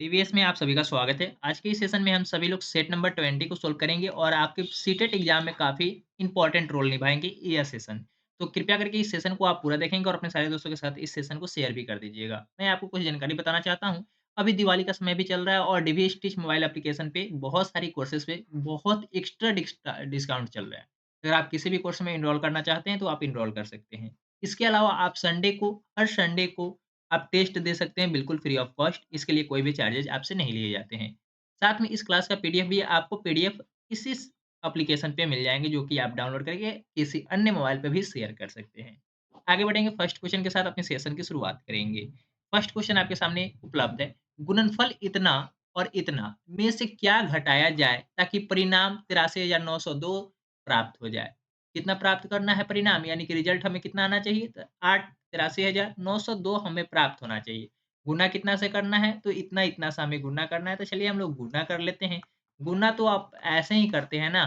DVS में आप सभी का स्वागत है। आज के इस सेशन में हम सभी लोग सेट नंबर 20 को सॉल्व करेंगे और आपके सीटेट एग्जाम में काफ़ी इंपॉर्टेंट रोल निभाएँगे यह सेशन। तो कृपया करके इस सेशन को आप पूरा देखेंगे और अपने सारे दोस्तों के साथ इस सेशन को शेयर भी कर दीजिएगा। मैं आपको कुछ जानकारी बताना चाहता हूँ। अभी दिवाली का समय भी चल रहा है और डीवी स्टिच मोबाइल एप्लीकेशन पे बहुत सारी कोर्सेज़ पे बहुत एक्स्ट्रा डिस्काउंट चल रहा है। अगर आप किसी भी कोर्स में एनरोल करना चाहते हैं तो आप एनरोल कर सकते हैं। इसके अलावा आप हर संडे को आप टेस्ट दे सकते हैं बिल्कुल फ्री ऑफ कॉस्ट, इसके लिए कोई भी चार्जेज़ आपसे नहीं लिए जाते हैं। साथ में इस क्लास का पीडीएफ भी आपको पीडीएफ इसी एप्लीकेशन पे मिल जाएँगे जो कि आप डाउनलोड करके किसी अन्य मोबाइल पे भी शेयर कर सकते हैं। आगे बढ़ेंगे फर्स्ट क्वेश्चन के साथ अपने सेशन की शुरुआत करेंगे। फर्स्ट क्वेश्चन आपके सामने उपलब्ध है। गुणनफल इतना और इतना में से क्या घटाया जाए ताकि परिणाम 83,902 प्राप्त हो जाए? कितना प्राप्त करना है परिणाम यानी कि रिजल्ट हमें कितना आना चाहिए? तो 8,83,902 हमें प्राप्त होना चाहिए। गुना कितना से करना है? तो इतना-इतना से हमें गुना करना है, तो चलिए हम लोग गुना कर लेते हैं। गुना तो आप ऐसे ही करते हैं ना,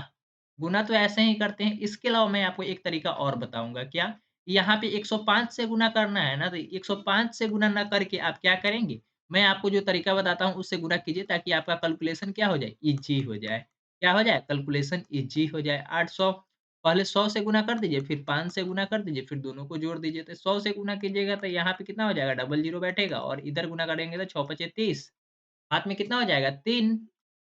गुना तो ऐसे ही करते हैं। इसके अलावा मैं आपको एक तरीका और बताऊँगा, क्या? यहाँ पे 105 से गुना करना है ना, तो 105 से गुना ना करके आप क्या करेंगे? मैं आपको जो तरीका बताता हूँ, उससे गुना कीजिए ताकि आपका कैलकुलेशन क्या हो जाए? ईज़ी हो जाए। क्या हो जाए? कैलकुलेशन ईज़ी हो जाए। 800 पहले 100 से गुना कर दीजिए, फिर 5 से गुना कर दीजिए, फिर दोनों को जोड़ दीजिए। तो 100 से गुना कीजिएगा तो यहाँ पे कितना हो जाएगा? डबल ज़ीरो बैठेगा और इधर गुना करेंगे तो 6 पचे 30, हाथ में कितना हो जाएगा? 3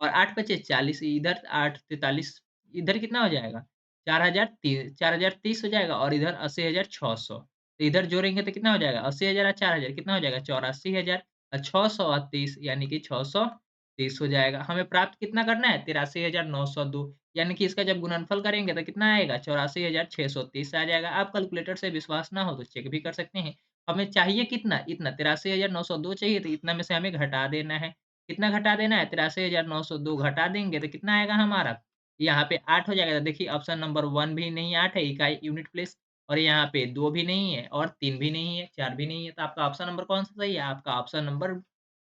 और 8 पचे 40, इधर 8 43, इधर कितना हो जाएगा? 4030 हो जाएगा और इधर 80,600। तो इधर जोड़ेंगे तो कितना हो जाएगा? 80,000 और 4,000 कितना हो जाएगा? 84,000 और 600 और 30 यानी कि 630 हो जाएगा। हमें प्राप्त कितना करना है? 83,902 यानी कि इसका जब गुणनफल करेंगे तो कितना आएगा? 84,630 आ जाएगा। आप कैलकुलेटर से विश्वास ना हो तो चेक भी कर सकते हैं। हमें चाहिए कितना? इतना 83,902 चाहिए, तो इतना में से हमें घटा देना है। कितना घटा देना है? 83,902 घटा देंगे तो कितना आएगा हमारा? यहाँ पे 8 हो जाएगा। तो देखिए ऑप्शन नंबर 1 भी नहीं 8 है, इकाई यूनिट प्लेस, और यहाँ पे 2 भी नहीं है और 3 भी नहीं है, 4 भी नहीं है। तो आपका ऑप्शन नंबर कौन-सा सही है? आपका ऑप्शन नंबर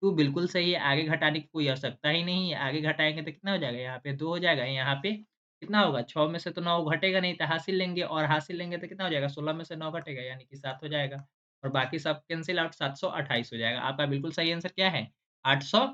2 बिल्कुल सही है। आगे घटाने की कोई आवश्यकता ही नहीं है। आगे घटाएँगे तो कितना हो जाएगा? यहाँ पे 2 हो जाएगा, यहाँ पे कितना होगा? 6 में से तो 9 घटेगा नहीं, तो हासिल लेंगे और हासिल लेंगे तो कितना हो जाएगा? 16 में से 9 घटेगा यानी कि 7 हो जाएगा और बाकी सब कैंसल आउट, 728 हो जाएगा। आपका बिल्कुल सही आंसर क्या है? 800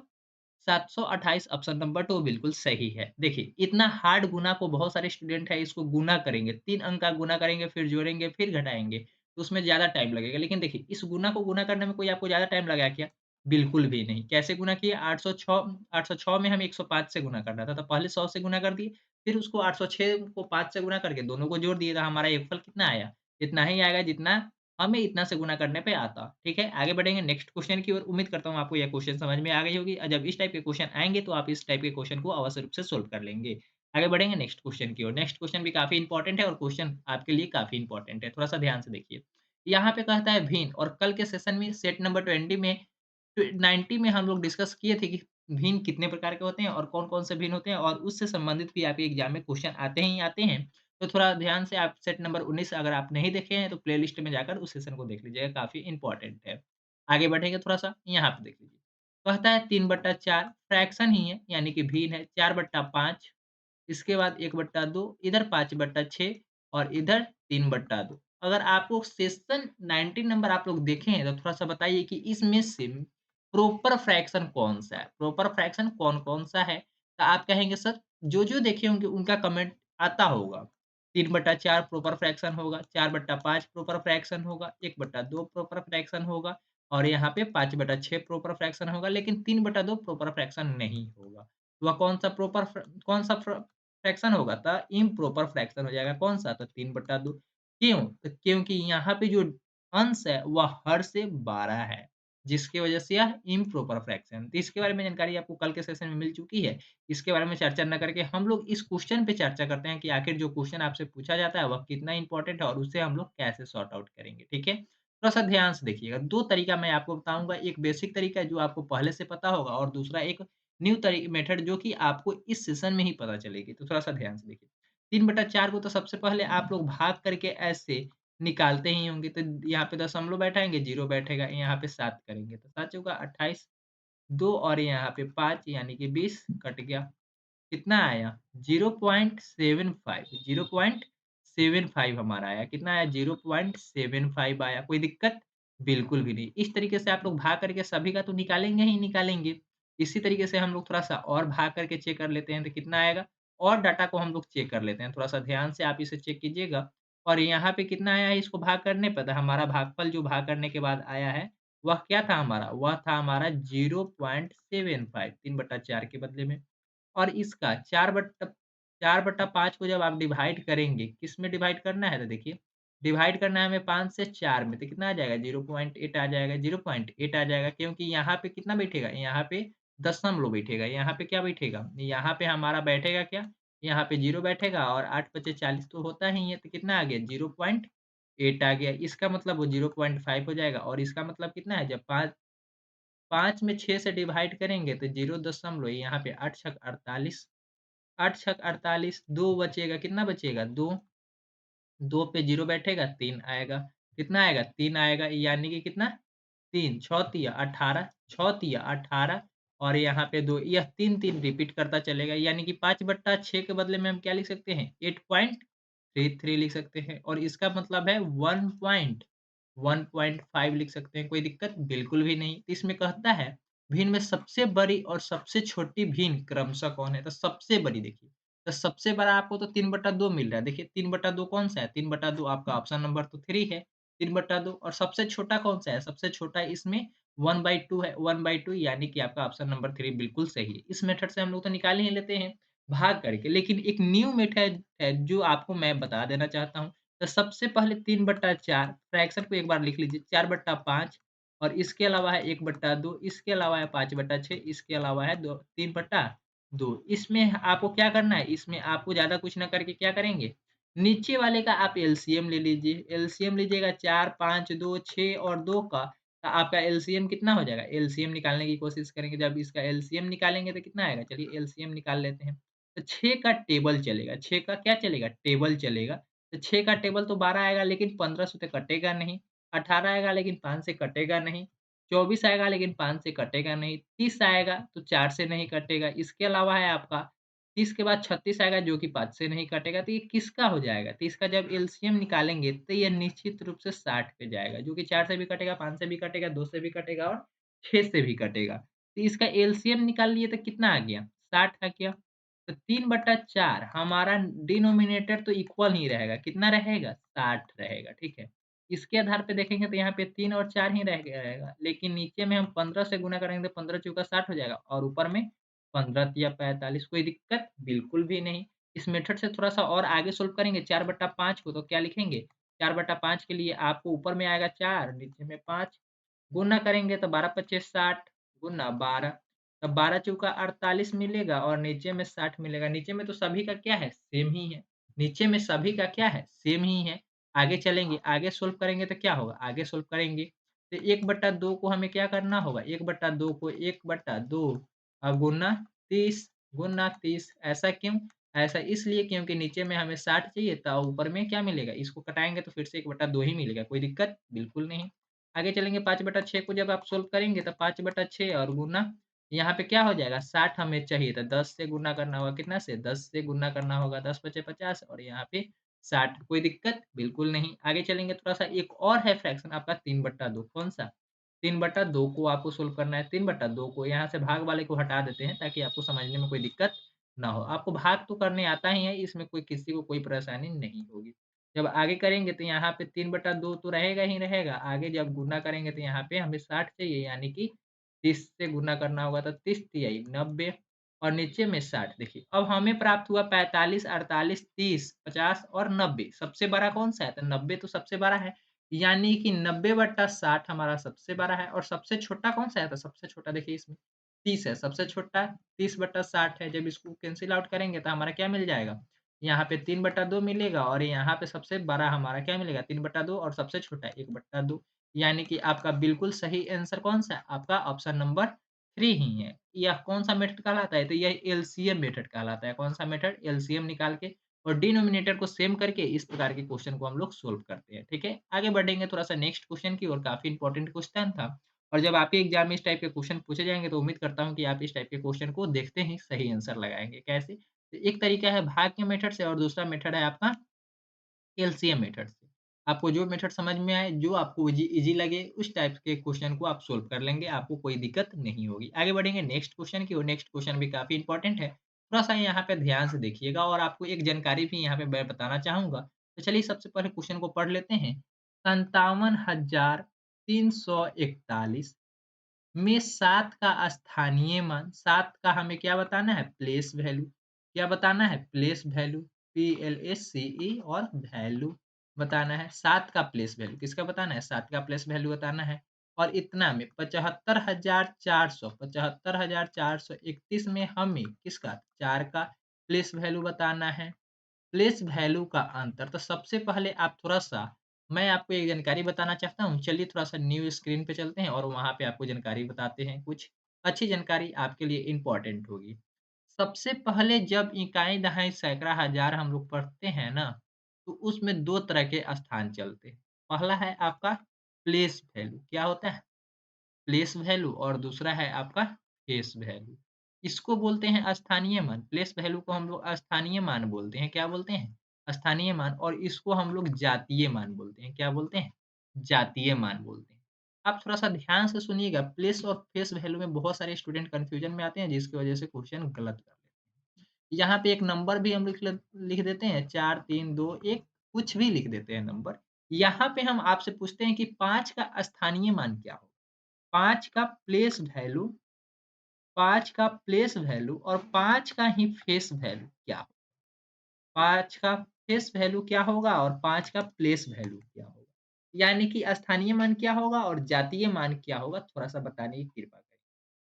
728, ऑप्शन नंबर 2 बिल्कुल सही है। देखिए, इतना हार्ड गुना को बहुत सारे स्टूडेंट है इसको गुना करेंगे, 3 अंक का गुना करेंगे, फिर जोड़ेंगे, फिर घटाएँगे, तो उसमें ज़्यादा टाइम लगेगा। लेकिन देखिए, इस गुना को गुना करने में कोई आपको ज़्यादा टाइम लगा क्या? बिल्कुल भी नहीं। कैसे गुना किए? 806 में हमें 105 से गुना करना था, तो पहले 100 से गुना कर दिए, फिर उसको 806 को 5 से गुना करके दोनों को जोड़ दिए, तो हमारा योगफल कितना आया? इतना ही आएगा जितना हमें इतना से गुना करने पे आता। ठीक है? आगे बढ़ेंगे नेक्स्ट क्वेश्चन की ओर। उम्मीद करता हूँ आपको यह क्वेश्चन समझ में आ गई होगी और जब इस टाइप के क्वेश्चन आएँगे तो आप इस टाइप के क्वेश्चन को अवश्य रूप से सॉल्व कर लेंगे। आगे बढ़ेंगे नेक्स्ट क्वेश्चन की ओर। नेक्स्ट क्वेश्चन भी काफ़ी इंपॉर्टेंट है और क्वेश्चन आपके लिए काफ़ी इंपॉर्टेंट है। थोड़ा-सा ध्यान से देखिए। यहाँ पे कहता है भिन्न, और कल के सेशन में सेट नंबर 20 में 90 में हम लोग डिस्कस किए थे कि भिन्न कितने प्रकार के होते हैं और कौन-कौन से भिन्न होते हैं, और उससे संबंधित भी आपके एग्ज़ाम में क्वेश्चन आते ही आते हैं। तो थोड़ा ध्यान से आप सेट नंबर 19 अगर आप नहीं देखे हैं तो प्लेलिस्ट में जाकर उस सेशन को देख लीजिएगा, काफ़ी इम्पोर्टेंट है। आगे बढ़ेंगे थोड़ा-सा, यहाँ पे देख लीजिए। कहता है 3/4 फ्रैक्शन ही है यानी कि भिन्न है, 4/5, इसके बाद 1/2, इधर 5/6 और इधर 3/2। अगर आपको सेशन 19 नंबर आप लोग देखे हैं तो थोड़ा-सा बताइए कि इसमें से प्रॉपर फ्रैक्शन कौन-सा है? प्रॉपर फ्रैक्शन कौन-कौन सा है? तो आप कहेंगे सर जो-जो देखे होंगे उनका कमेंट आता होगा। 3/4 प्रॉपर फ्रैक्शन होगा, 4/5 प्रॉपर फ्रैक्शन होगा, 1/2 प्रॉपर फ्रैक्शन होगा और यहाँ पे 5/6 प्रॉपर फ्रैक्शन होगा, लेकिन 3/2 प्रॉपर फ्रैक्शन नहीं होगा। वह कौन-सा फ्रैक्शन होगा? तो इम्प्रॉपर फ्रैक्शन हो जाएगा। कौन-सा? तो 3/2। क्यों? तो क्योंकि यहाँ पे जो अंश है वह हर से 12 है, जिसकी वजह से यह इम्प्रॉपर फ्रैक्शन। तो इसके बारे में जानकारी आपको कल के सेशन में मिल चुकी है। इसके बारे में चर्चा ना करके हम लोग इस क्वेश्चन पे चर्चा करते हैं कि आखिर जो क्वेश्चन आपसे पूछा जाता है वह कितना इम्पोर्टेंट है और उसे हम लोग कैसे सॉर्ट आउट करेंगे, ठीक है? थोड़ा-सा ध्यान से देखिएगा। 2 तरीका मैं आपको बताऊँगा, एक बेसिक तरीका है जो आपको पहले से पता होगा और दूसरा एक न्यू मेथड जो कि आपको इस सेशन में ही पता चलेगी। तो थोड़ा-सा ध्यान से देखिए। 3/4 को तो सबसे पहले आप लोग भाग करके ऐसे निकालते ही होंगे, तो यहाँ पे दशमलव बैठाएँगे, 0 बैठेगा, यहाँ पे 7 करेंगे, तो 7 चौका 28, 2 और यहाँ पे 5 यानी कि 20 कट गया। कितना आया? 0.75, 0.75 हमारा आया। कितना आया? 0.75 आया। कोई दिक्कत? बिल्कुल भी नहीं। इस तरीके से आप लोग भाग करके सभी का तो निकालेंगे ही निकालेंगे। इसी तरीके से हम लोग थोड़ा-सा और भाग करके चेक कर लेते हैं तो कितना आएगा और डाटा को हम लोग चेक कर लेते हैं। थोड़ा-सा ध्यान से आप इसे चेक कीजिएगा और यहाँ पे कितना आया है इसको भाग करने पे तो हमारा भागफल जो भाग करने के बाद आया है, वह क्या था हमारा? वह था हमारा 0.75 3/4 के बदले में। और इसका 4/5 को जब आप डिवाइड करेंगे, किसमें डिवाइड करना है? तो देखिए, डिवाइड करना है हमें 5 से 4 में, तो कितना आ जाएगा? 0.8 आ जाएगा, 0.8 आ जाएगा क्योंकि यहाँ पे कितना बैठेगा? यहाँ पे दशमलव बैठेगा, यहाँ पे क्या बैठेगा? यहाँ पे हमारा बैठेगा क्या? यहाँ पे 0 बैठेगा और 8 पचे 40 तो होता ही है, तो कितना आ गया? 0.8 आ गया। इसका मतलब वो 0.5 हो जाएगा और इसका मतलब कितना है? जब 5 में 6 से डिवाइड करेंगे तो 0 दशमलव यहाँ पे 8 छक 48 8 छक 48 2 बचेगा कितना बचेगा 2 2 पे 0 बैठेगा 3 आएगा। कितना आएगा? 3 आएगा यानी कि कितना? 3 6 तिया 18 6 तिया 18 और यहाँ पे 2 यह 3-3 रिपीट करता चलेगा यानी कि 5/6 के बदले में हम क्या लिख सकते हैं? 8.33 लिख सकते हैं और इसका मतलब है 1.5 लिख सकते हैं। कोई दिक्कत? बिल्कुल भी नहीं। तो इसमें कहता है भिन्न में सबसे बड़ी और सबसे छोटी भिन्न क्रमशः कौन है? तो सबसे बड़ी देखिए, तो सबसे बड़ा आपको तो 3/2 मिल रहा है। देखिए 3/2 कौन-सा है? 3/2 आपका ऑप्शन नंबर तो 3 है, 3/2 और सबसे छोटा कौन-सा है? सबसे छोटा इसमें 1/2 है, 1/2 यानी कि आपका ऑप्शन नंबर 3 बिल्कुल सही है। इस मेथड से हम लोग तो निकाल ही लेते हैं भाग करके, लेकिन एक न्यू मेथड है जो आपको मैं बता देना चाहता हूँ। तो सबसे पहले 3/4 फ्रैक्शन को एक बार लिख लीजिए 4/5 और इसके अलावा है 1/2 इसके अलावा है 5/6 इसके अलावा है 3/2 इसमें आपको क्या करना है? इसमें आपको ज़्यादा कुछ ना करके क्या करेंगे? नीचे वाले का आप एलसीएम ले लीजिए। एलसीएम लीजिएगा 4, 5, 2, 6 और 2 का तो आपका एलसीएम कितना हो जाएगा? एलसीएम निकालने की कोशिश करेंगे। जब इसका एलसीएम निकालेंगे तो कितना आएगा? चलिए एलसीएम निकाल लेते हैं। तो 6 का टेबल चलेगा। 6 का क्या चलेगा? टेबल चलेगा। तो 6 का टेबल तो 12 आएगा लेकिन 15 से तो कटेगा नहीं। 18 आएगा लेकिन 5 से कटेगा नहीं। 24 आएगा लेकिन 5 से कटेगा नहीं। 30 आएगा तो 4 से नहीं कटेगा। इसके अलावा है आपका 30 के बाद 36 आएगा जो कि 5 से नहीं कटेगा। तो ये किसका हो जाएगा? तो इसका जब एलसीएम निकालेंगे तो ये निश्चित रूप से 60 पे जाएगा जो कि 4 से भी कटेगा, 5 से भी कटेगा, 2 से भी कटेगा और 6 से भी कटेगा। तो इसका एलसीएम निकाल लिए तो कितना आ गया? 60 आ गया। तो 3/4 हमारा डिनोमिनेटर तो इक्वल ही रहेगा। कितना रहेगा? 60 रहेगा, ठीक है। इसके आधार पे देखेंगे तो यहाँ पे 3 और 4 ही रह गया रहेगा। लेकिन नीचे में हम 15 से गुणा करेंगे तो 15 चौका 60 हो जाएगा और ऊपर में 15 तिया 45 कोई दिक्कत? बिल्कुल भी नहीं। इस मेथड से थोड़ा-सा और आगे सॉल्व करेंगे 4/5 को तो क्या लिखेंगे? 4/5 के लिए आपको ऊपर में आएगा 4 नीचे में 5 गुना करेंगे तो 12 पच्चे 60 गुना 12 तब 12 चौका 48 मिलेगा और नीचे में 60 मिलेगा। नीचे में तो सभी का क्या है? सेम ही है। नीचे में सभी का क्या है? सेम ही है। आगे चलेंगे, आगे सॉल्व करेंगे तो क्या होगा? आगे सॉल्व करेंगे तो 1/2 को हमें क्या करना होगा? 1/2 को 1/2 गुना 30 ऐसा क्यों? ऐसा इसलिए क्योंकि नीचे में हमें 60 चाहिए तो ऊपर में क्या मिलेगा? इसको घटाएँगे तो फिर से 1/2 ही मिलेगा। कोई दिक्कत? बिल्कुल नहीं। आगे चलेंगे 5/6 को जब आप सॉल्व करेंगे तो 5/6 और गुना यहाँ पे क्या हो जाएगा 60 हमें चाहिए था 10 से गुना करना होगा कितना से 10 से गुना करना होगा 10 पचे 50 और यहाँ पे 60 कोई दिक्कत बिल्कुल नहीं। आगे चलेंगे थोड़ा-सा एक और है फ्रैक्शन आपका 3/2 कौन-सा? 3/2 को आपको सॉल्व करना है 3/2 को यहाँ से भाग वाले को हटा देते हैं ताकि आपको समझने में कोई दिक्कत ना हो। आपको भाग तो करने आता ही है इसमें कोई किसी को कोई परेशानी नहीं होगी। जब आगे करेंगे तो यहाँ पे 3/2 तो रहेगा ही रहेगा। आगे जब गुना करेंगे तो यहाँ पे हमें 60 चाहिए यानी कि 30 से गुना करना होगा तो 30 तियाई 90 और नीचे में 60 देखिए। अब हमें प्राप्त हुआ 45, 48, 30, 50 और 90 सबसे बड़ा कौन-सा है? तो 90 तो सबसे बड़ा है। यानी कि 90/60 हमारा सबसे बड़ा है और सबसे छोटा कौन-सा है? तो सबसे छोटा देखिए इसमें 30 है, सबसे छोटा 30/60 है। जब इसको कैंसल आउट करेंगे तो हमारा क्या मिल जाएगा? यहाँ पे 3/2 मिलेगा और यहाँ पे सबसे बड़ा हमारा क्या मिलेगा 3/2 और सबसे छोटा 1/2 यानी कि आपका बिल्कुल सही आंसर कौन-सा है? आपका ऑप्शन नंबर 3 ही है। यह कौन-सा मेथड कहलाता है? तो यह एलसीएम मेथड कहलाता है। कौन-सा मेथड? एलसीएम निकाल के और डिनोमिनेटर को सेम करके इस प्रकार के क्वेश्चन को हम लोग सोल्व करते हैं। ठीक है? आगे बढ़ेंगे थोड़ा-सा नेक्स्ट क्वेश्चन की ओर काफ़ी इंपोर्टेंट क्वेश्चन था और जब आपके एग्ज़ाम में इस टाइप के क्वेश्चन पूछे जाएँगे तो उम्मीद करता हूँ कि आप इस टाइप के क्वेश्चन को देखते ही सही आंसर लगाएँगे। कैसे? तो एक तरीका है भाग के मेथड से और दूसरा मेथड है आपका एलसीएम मेथड से। आपको जो मेथड समझ में आए, जो आपको ईज़ी ईज़ी लगे, उस टाइप के क्वेश्चन को आप सोल्व कर लेंगे, आपको कोई दिक्कत नहीं होगी। आगे बढ़ेंगे नेक्स्ट क्वेश्चन की ओर, नेक्स्ट क्वेश्चन भी काफ़ी इम्पोर्टेंट है। थोड़ा-सा यहाँ पे ध्यान से देखिएगा और आपको एक जानकारी भी यहाँ पे मैं बताना चाहूँगा। तो चलिए सबसे पहले क्वेश्चन को पढ़ लेते हैं। 57,341 में 7 का स्थानीय मान, 7 का हमें क्या बताना है? Place value. क्या बताना है? प्लेस वैल्यू, PLACE और वैल्यू बताना है। 7 का प्लेस वैल्यू किसका बताना है? 7 का प्लेस वैल्यू बताना है। और इतना में 75,431 में हमें किसका? 4 का प्लेस वैल्यू बताना है। प्लेस वैल्यू का अंतर, तो सबसे पहले आप थोड़ा-सा मैं आपको एक जानकारी बताना चाहता हूँ। चलिए थोड़ा-सा न्यू स्क्रीन पे चलते हैं और वहाँ पे आपको जानकारी बताते हैं। कुछ अच्छी जानकारी आपके लिए इम्पोर्टेंट होगी। सबसे पहले जब इकाई, दहाई, सैकड़ा, हज़ार हम लोग पढ़ते हैं ना, तो उसमें 2 तरह के स्थान चलते हैं। पहला है आपका प्लेस वैल्यू, क्या होता है? प्लेस वैल्यू और दूसरा है आपका फेस वैल्यू। इसको बोलते हैं स्थानीय मान। प्लेस वैल्यू को हम लोग स्थानीय मान बोलते हैं। क्या बोलते हैं? स्थानीय मान। और इसको हम लोग जातीय मान बोलते हैं। क्या बोलते हैं? जातीय मान बोलते हैं। आप थोड़ा-सा ध्यान से सुनिएगा, प्लेस और फेस वैल्यू में बहुत सारे स्टूडेंट कन्फ्यूजन में आते हैं, जिसकी वजह से क्वेश्चन गलत कर देते हैं। यहाँ पे एक नंबर भी हम लिख देते हैं, 4, 3, 2, 1, कुछ भी लिख देते हैं नंबर। यहाँ पे हम आपसे पूछते हैं कि 5 का स्थानीय मान क्या होगा? 5 का प्लेस वैल्यू, 5 का प्लेस वैल्यू और 5 का ही फेस वैल्यू क्या होगा? 5 का फेस वैल्यू क्या होगा और 5 का प्लेस वैल्यू क्या होगा? यानी कि स्थानीय मान क्या होगा और जातीय मान क्या होगा? थोड़ा-सा बताने की कृपा करें।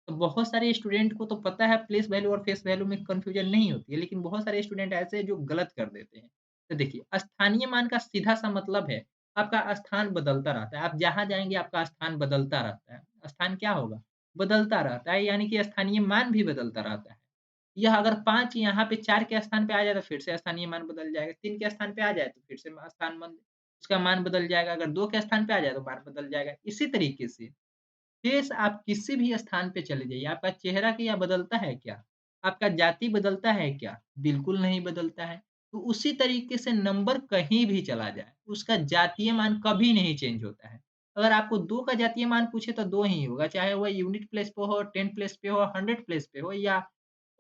तो बहुत सारे स्टूडेंट को तो पता है प्लेस वैल्यू और फेस वैल्यू में कन्फ्यूजन नहीं होती है, लेकिन बहुत सारे स्टूडेंट ऐसे हैं जो गलत कर देते हैं। तो देखिए, स्थानीय मान का सीधा-सा मतलब है, आपका स्थान बदलता रहता है। आप जहाँ जाएँगे आपका स्थान बदलता रहता है। स्थान क्या होगा? बदलता रहता है, यानी कि स्थानीय मान भी बदलता रहता है। यह अगर 5 यहाँ पे 4 के स्थान पे आ जाए तो फिर से स्थानीय मान बदल जाएगा, 3 के स्थान पे आ जाए तो फिर से उसका मान बदल जाएगा, अगर 2 के स्थान पे आ जाए तो मान बदल जाएगा। इसी तरीके से फेस आप किसी भी स्थान पे चले जाइए, आपका चेहरा क्या बदलता है क्या? आपका जाति बदलता है क्या? बिल्कुल नहीं बदलता है। तो उसी तरीके से नंबर कहीं भी चला जाए, उसका जातीय मान कभी नहीं चेंज होता है। अगर आपको 2 का जातीय मान पूछे तो 2 ही होगा, चाहे वह यूनिट प्लेस पे हो, 10 प्लेस पे हो, 100 प्लेस पे हो या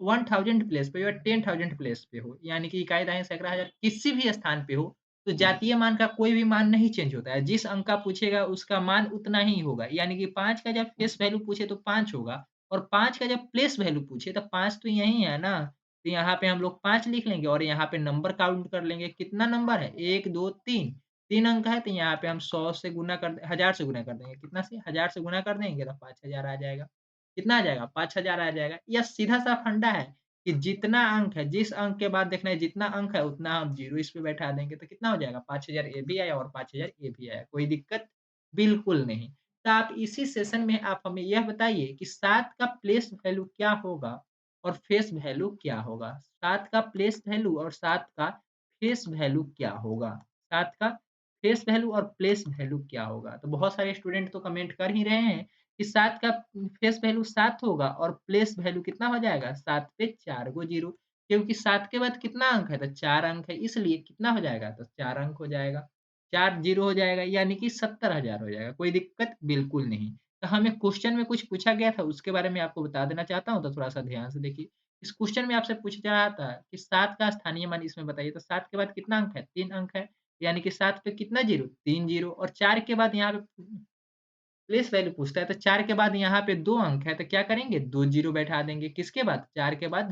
1000 प्लेस पे हो या 10,000 प्लेस पे हो, यानी कि इकाई, दहाई, सैकड़ा, हज़ार किसी भी स्थान पे हो, तो जातीय मान का कोई भी मान नहीं चेंज होता है। जिस अंक का पूछेगा उसका मान उतना ही होगा। यानी कि 5 का जब फेस वैल्यू पूछे तो 5 होगा और 5 का जब प्लेस वैल्यू पूछे तो 5 तो यही है ना। तो यहाँ पे हम लोग 5 लिख लेंगे और यहाँ पे नंबर काउंट कर लेंगे। कितना नंबर है? 1, 2, 3। 3 अंक है तो यहाँ पे हम 100 से गुना कर 1000 से गुना कर देंगे। कितना से? 1000 से गुना कर देंगे तो 5000 आ जाएगा। कितना आ जाएगा? 5000 आ जाएगा। यह सीधा-सा फंडा है कि जितना अंक है, जिस अंक के बाद देखना है जितना अंक है उतना हम 0 इस पे बैठा देंगे तो कितना हो जाएगा? 5000 ये भी आया और 5000 ये भी आया। कोई दिक्कत बिल्कुल नहीं। तो आप इसी सेशन में आप हमें यह बताइए कि 7 का प्लेस वैल्यू क्या होगा और फेस वैल्यू क्या होगा? 7 का प्लेस वैल्यू और 7 का फेस वैल्यू क्या होगा? 7 का फेस वैल्यू और प्लेस वैल्यू क्या होगा? तो बहुत सारे स्टूडेंट तो कमेंट कर ही रहे हैं कि 7 का फेस वैल्यू 7 होगा और प्लेस वैल्यू कितना हो जाएगा? 7 पे 4 गो ज़ीरो, क्योंकि 7 के बाद कितना अंक है? तो 4 अंक है, इसलिए कितना हो जाएगा? तो 4 अंक हो जाएगा। 4 ज़ीरो हो जाएगा यानी कि 70,000 हो जाएगा, कोई दिक्कत बिल्कुल नहीं। तो हमें क्वेश्चन में कुछ पूछा गया था, उसके बारे में आपको बता देना चाहता हूँ, तो थोड़ा-सा ध्यान से देखिए। इस क्वेश्चन में आपसे पूछा जा रहा था कि 7 का स्थानीय मान इसमें बताइए, तो 7 के बाद कितना अंक है? 3 अंक है, यानी कि 7 पे कितना ज़ीरो? 3 ज़ीरो और 4 के बाद यहाँ पे प्लेस वैल्यू पूछता है, तो 4 के बाद यहाँ पे 2 अंक है, तो क्या करेंगे? 2 ज़ीरो बैठा देंगे। किसके बाद? 4 के बाद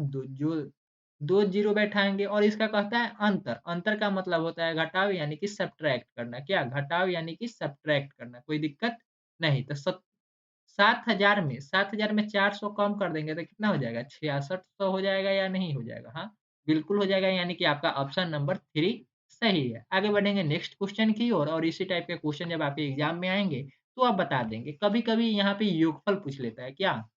2 ज़ीरो बैठाएँगे और इसका कहता है अंतर। अंतर का मतलब होता है घटाव यानी कि सब्ट्रैक्ट करना। क्या? घटाव यानी कि सब्ट्रैक्ट करना। कोई दिक्कत नहीं। तो 7,000 में 400 कम कर देंगे तो कितना हो जाएगा? 6600 हो जाएगा या नहीं हो जाएगा? हाँ, बिल्कुल हो जाएगा, यानी कि आपका ऑप्शन नंबर 3 सही है। आगे बढ़ेंगे नेक्स्ट क्वेश्चन की ओर और इसी टाइप के क्वेश्चन जब आपके एग्ज़ाम में आएँगे, तो आप बता देंगे। कभी-कभी यहाँ पे योगफल पूछ लेता है, क्या?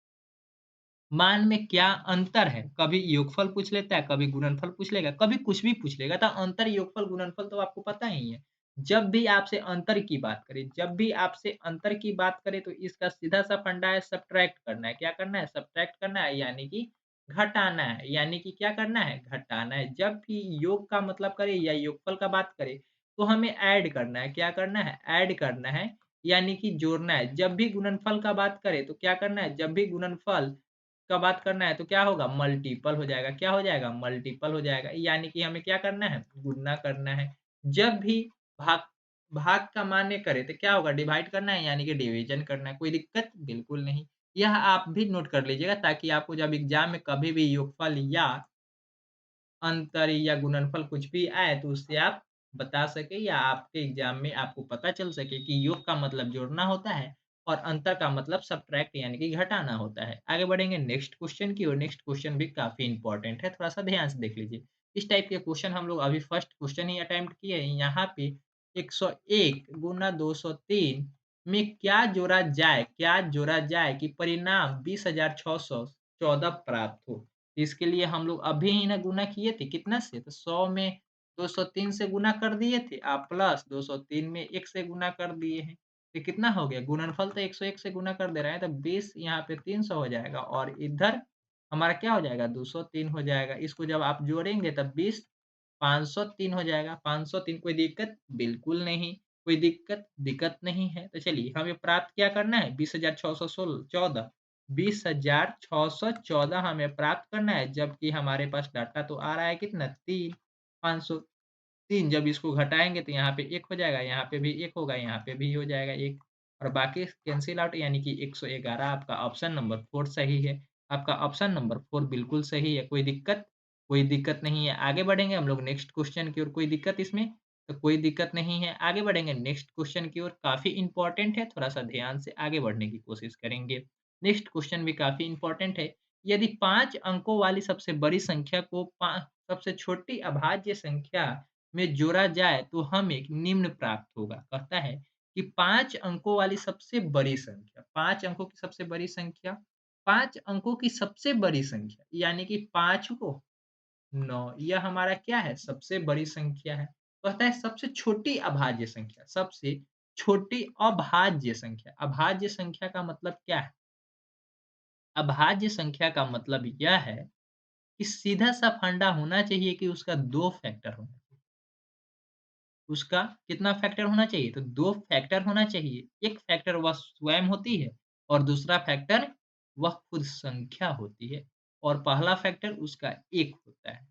मान में क्या अंतर है? कभी योगफल पूछ लेता है, कभी गुणनफल पूछ लेगा, कभी कुछ भी पूछ लेगा। तो अंतर, योगफल, गुणनफल तो आपको पता ही है। जब भी आपसे अंतर की बात करे तो इसका सीधा-सा फंडा है, सब्ट्रैक्ट करना है। क्या करना है? सब्ट्रैक्ट करना है, यानी कि घटाना है। यानी कि क्या करना है? घटाना है। जब भी योग का मतलब करे या योगफल का बात करे, तो हमें ऐड करना है। क्या करना है? ऐड करना है, यानी कि जोड़ना है। जब भी गुणनफल का बात करें तो क्या करना है? जब भी गुणनफल का बात करना है तो क्या होगा? मल्टीपल हो जाएगा। क्या हो जाएगा? मल्टीपल हो जाएगा। यानी कि हमें क्या करना है? गुणा करना है। जब भी भाग भाग का मान्य करें तो क्या होगा? डिवाइड करना है, यानी कि डिवीज़न करना है। कोई दिक्कत? बिल्कुल नहीं। यह आप भी नोट कर लीजिएगा, ताकि आपको जब एग्ज़ाम में कभी भी योगफल या अंतर या गुणनफल कुछ भी आए तो उससे आप बता सकें, या आपके एग्ज़ाम में आपको पता चल सके कि योग का मतलब जोड़ना होता है और अंतर का मतलब सब्ट्रैक्ट यानी कि घटाना होता है। आगे बढ़ेंगे नेक्स्ट क्वेश्चन की ओर। नेक्स्ट क्वेश्चन भी काफ़ी इम्पोर्टेंट है, थोड़ा-सा ध्यान से देख लीजिए। इस टाइप के क्वेश्चन हम लोग अभी फर्स्ट क्वेश्चन ही अटेम्प्ट किए हैं। यहाँ पे 101 गुना 203 में क्या जोड़ा जाए कि परिणाम 20,614 प्राप्त हो? इसके लिए हम लोग अभी ही ना गुना किए थे, कितना से? तो 100 में 203 से गुना कर दिए थे, प्लस 203 में 1 से गुना कर दिए हैं। तो कितना हो गया? गुणनफल तो 101 से गुना कर दे रहा है, तो 20 यहाँ पे 300 हो जाएगा और इधर हमारा क्या हो जाएगा? 203 हो जाएगा। इसको जब आप जोड़ेंगे तब 20 503 हो जाएगा। 503 कोई दिक्कत? बिल्कुल नहीं, कोई दिक्कत नहीं है। तो चलिए हमें प्राप्त क्या करना है? 20,614 20,614 हमें प्राप्त करना है, जबकि हमारे पास डाटा तो आ रहा है कितना? 3 503। जब इसको घटाएँगे तो यहाँ पे 1 हो जाएगा, यहाँ पे भी 1 होगा, यहाँ पे भी हो जाएगा 1 और बाकी कैंसल आउट, यानी कि 111। आपका ऑप्शन नंबर 4 सही है। आपका ऑप्शन नंबर 4 बिल्कुल सही है। कोई दिक्कत? कोई दिक्कत नहीं है। आगे बढ़ेंगे हम लोग नेक्स्ट क्वेश्चन की ओर। कोई दिक्कत इसमें? तो कोई दिक्कत नहीं है। आगे बढ़ेंगे नेक्स्ट क्वेश्चन की ओर। काफ़ी इम्पोर्टेंट है, थोड़ा-सा ध्यान से आगे बढ़ने की कोशिश करेंगे। नेक्स्ट क्वेश्चन भी काफ़ी इम्पोर्टेंट है। यदि 5 अंकों वाली सबसे बड़ी संख्या को सबसे छोटी अभाज्य संख्या में जोड़ा जाए तो हमें निम्न प्राप्त होगा। कहता है कि 5 अंकों वाली सबसे बड़ी संख्या, 5 अंकों की सबसे बड़ी संख्या, 5 अंकों की सबसे बड़ी संख्या, यानी कि 5 को 9, यह हमारा क्या है? सबसे बड़ी संख्या है। कहता है सबसे छोटी अभाज्य संख्या, सबसे छोटी अभाज्य संख्या। अभाज्य संख्या का मतलब क्या है? अभाज्य संख्या का मतलब यह है कि सीधा-सा फंडा होना चाहिए कि उसका 2 फैक्टर होना चाहिए। उसका कितना फैक्टर होना चाहिए? तो 2 फैक्टर होना चाहिए। एक फैक्टर वह स्वयं होती है और दूसरा फैक्टर वह खुद संख्या होती है और पहला फैक्टर उसका 1 होता है।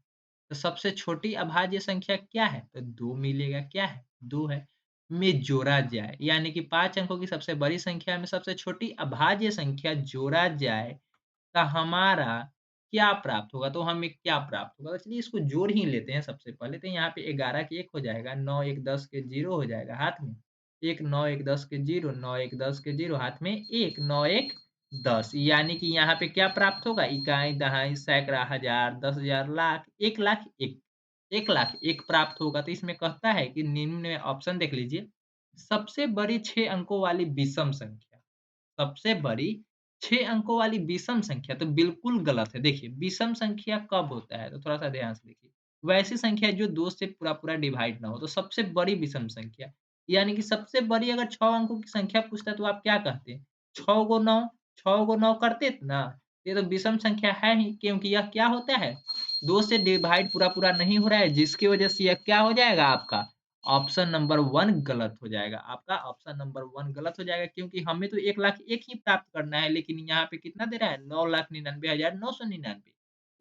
तो सबसे छोटी अभाज्य संख्या क्या है? तो 2 मिलेगा। क्या है? 2 है। में जोड़ा जाए, यानी कि 5 अंकों की सबसे बड़ी संख्या में सबसे छोटी अभाज्य संख्या जोड़ा जाए का हमारा क्या प्राप्त होगा? तो हमें क्या प्राप्त होगा? तो चलिए इसको जोड़ ही लेते हैं सबसे पहले। तो यहाँ पे 11 के 1 हो जाएगा, 9 1 10 के 0 हो जाएगा हाथ में। 1 9 1 10 के 0, 9 1 10 के 0 हाथ में 1, 9 1 10, यानी कि यहाँ पे क्या प्राप्त होगा? इकाई, दहाई, सैकड़ा, हज़ार, 10,000, लाख, 1 लाख 1, 1 लाख 1 प्राप्त होगा। तो इसमें कहता है कि निम्न में ऑप्शन देख लीजिए, सबसे बड़ी 6 अंकों वाली विषम संख्या। सबसे बड़ी 6 अंकों वाली विषम संख्या तो बिल्कुल गलत है। देखिए, विषम संख्या कब होता है? तो थोड़ा-सा ध्यान से देखिए। वैसी संख्या जो 2 से पूरा-पूरा डिवाइड ना हो, तो सबसे बड़ी विषम संख्या। यानी कि सबसे बड़ी अगर 6 अंकों की संख्या पूछता है तो आप क्या कहते? 6 गो 9, 6 गो 9 करते थे ना? ये तो विषम संख्या है ही, क्योंकि यह क्या होता है? 2 से डिवाइड पूरा-पूरा नहीं हो रहा है, जिसकी वजह से यह क्या हो जाएगा आपका? ऑप्शन नंबर 1 गलत हो जाएगा। आपका ऑप्शन नंबर 1 गलत हो जाएगा, क्योंकि हमें तो 1 लाख 1 ही प्राप्त करना है, लेकिन यहाँ पे कितना दे रहा है? 9,99,999।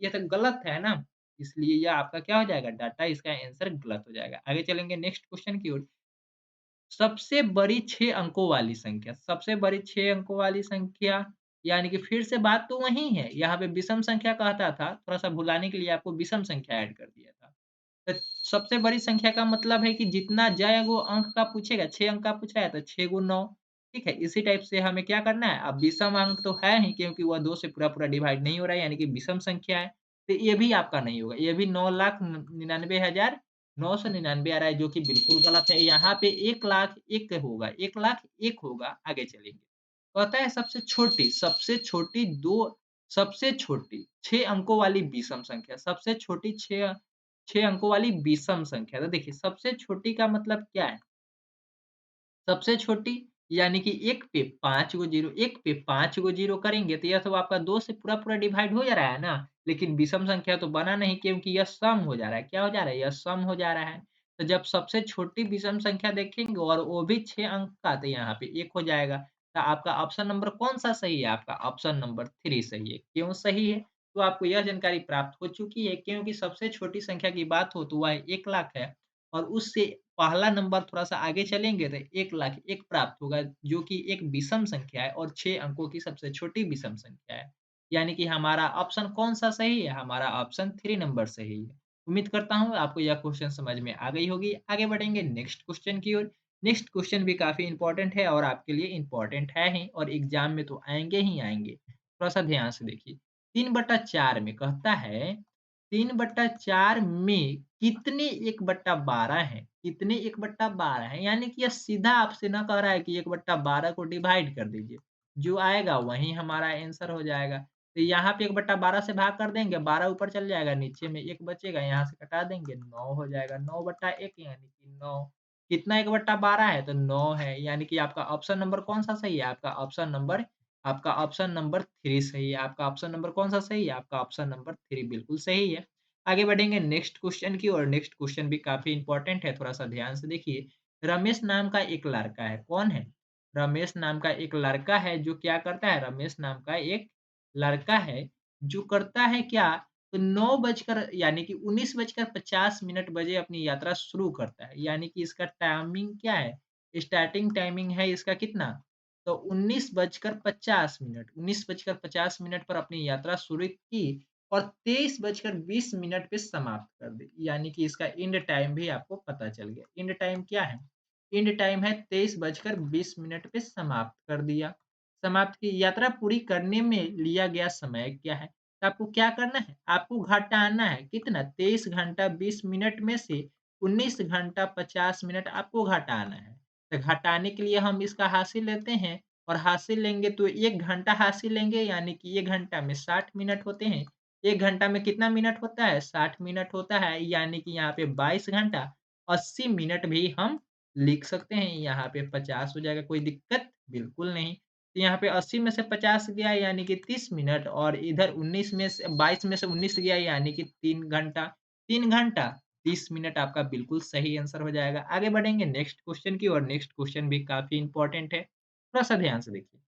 ये तो गलत है ना? इसलिए यह आपका क्या हो जाएगा? डाटा, इसका आंसर गलत हो जाएगा। आगे चलेंगे नेक्स्ट क्वेश्चन की ओर। सबसे बड़ी 6 अंकों वाली संख्या, सबसे बड़ी 6 अंकों वाली संख्या, यानी कि फिर से बात तो वही है। यहाँ पे विषम संख्या कहता था, थोड़ा-सा भुलाने के लिए आपको विषम संख्या ऐड कर दिया था। तो सबसे बड़ी संख्या का मतलब है कि जितना जय वो अंक का पूछेगा, 6 अंक का पूछा है तो 6 गुण 9, ठीक है? इसी टाइप से हमें क्या करना है? अब विषम अंक तो है ही, क्योंकि वह 2 से पूरा-पूरा डिवाइड नहीं हो रहा है, यानी कि विषम संख्या है। तो ये भी आपका नहीं होगा। ये भी 9,99,999 आ रहा है, जो कि बिल्कुल गलत है। यहाँ पे 1 लाख 1 होगा, 1 लाख 1 होगा। आगे चलेंगे। कहता है सबसे छोटी 6 अंकों वाली विषम संख्या, सबसे छोटी 6 अंकों वाली विषम संख्या। तो देखिए, सबसे छोटी का मतलब क्या है? सबसे छोटी, यानी कि 1 पे 5 गो ज़ीरो, 1 पे 5 गो ज़ीरो करेंगे तो यह तो आपका 2 से पूरा-पूरा डिवाइड हो जा रहा है ना, लेकिन विषम संख्या तो बना नहीं, क्योंकि यह सम हो जा रहा है। क्या हो जा रहा है? यह सम हो जा रहा है। तो जब सबसे छोटी विषम संख्या देखेंगे और वो भी 6 अंक का, तो यहाँ पे 1 हो जाएगा। तो आपका ऑप्शन नंबर कौन-सा सही है? आपका ऑप्शन नंबर 3 सही है। क्यों सही है? तो आपको यह जानकारी प्राप्त हो चुकी है, क्योंकि सबसे छोटी संख्या की बात हो तो वह 1 लाख है और उससे पहला नंबर थोड़ा-सा आगे चलेंगे तो 1 लाख 1 प्राप्त होगा, जो कि एक विषम संख्या है और 6 अंकों की सबसे छोटी विषम संख्या है। यानी कि हमारा ऑप्शन कौन-सा सही है? हमारा ऑप्शन 3 नंबर सही है। उम्मीद करता हूँ आपको यह क्वेश्चन समझ में आ गई होगी। आगे बढ़ेंगे नेक्स्ट क्वेश्चन की ओर। नेक्स्ट क्वेश्चन भी काफ़ी इम्पोर्टेंट है और आपके लिए इम्पोर्टेंट है ही और एग्ज़ाम में तो आएँगे ही आएँगे। थोड़ा-सा ध्यान से देखिए। 3/4 में कहता है 3/4 में कितने 1/12 हैं? कितने 1/12 हैं? यानी कि यह सीधा आपसे ना कह रहा है कि 1/12 को डिवाइड कर दीजिए। जो आएगा वही हमारा आंसर हो जाएगा। तो यहाँ पे 1/12 से भाग कर देंगे, 12 ऊपर चल जाएगा, नीचे में 1 बचेगा, यहाँ से घटा देंगे, 9 हो जाएगा। 9/1 यानी कि 9। कितना 1/12 है? तो 9 है, यानी कि आपका ऑप्शन नंबर कौन-सा सही है? आपका ऑप्शन नंबर 3 सही है। आपका ऑप्शन नंबर कौन-सा सही है? आपका ऑप्शन नंबर 3 बिल्कुल सही है। आगे बढ़ेंगे नेक्स्ट क्वेश्चन की ओर। नेक्स्ट क्वेश्चन भी काफ़ी इम्पोर्टेंट है, थोड़ा-सा ध्यान से देखिए। रमेश नाम का एक लड़का है, कौन है? रमेश नाम का एक लड़का है जो क्या करता है? रमेश नाम का एक लड़का है जो करता है क्या? तो 9 बजकर यानी कि 19 बजकर 50 मिनट बजे अपनी यात्रा शुरू करता है। यानी कि इसका टाइमिंग क्या है? स्टार्टिंग टाइमिंग है इसका कितना? तो 19 बजकर 50 मिनट 19 बजकर 50 मिनट पर अपनी यात्रा शुरू की और 23 बजकर 20 मिनट पे समाप्त कर दी। यानी कि इसका एंड टाइम भी आपको पता चल गया। एंड टाइम क्या है? एंड टाइम है 23 बजकर 20 मिनट पे समाप्त कर दिया। समाप्त की यात्रा पूरी करने में लिया गया समय क्या है? तो आपको क्या करना है? आपको घटाना है कितना? 23 घंटा 20 मिनट में से 19 घंटा 50 मिनट आपको घटाना है। तो घटाने के लिए हम इसका हासिल लेते हैं और हासिल लेंगे तो 1 घंटा हासिल लेंगे, यानी कि 1 घंटा में 60 मिनट होते हैं। 1 घंटा में कितना मिनट होता है? 60 मिनट होता है, यानी कि यहाँ पे 22 घंटा 80 मिनट भी हम लिख सकते हैं। यहाँ पे 50 हो जाएगा, कोई दिक्कत बिल्कुल नहीं। तो यहाँ पे 80 में से 50 गया यानी कि 30 मिनट और इधर 19 में से 22 में से 19 गया यानी कि 3 घंटा। 3 घंटा 30 मिनट आपका बिल्कुल सही आंसर हो जाएगा। आगे बढ़ेंगे नेक्स्ट क्वेश्चन की ओर। नेक्स्ट क्वेश्चन भी काफ़ी इम्पोर्टेंट है। थोड़ा-सा ध्यान से देखिए।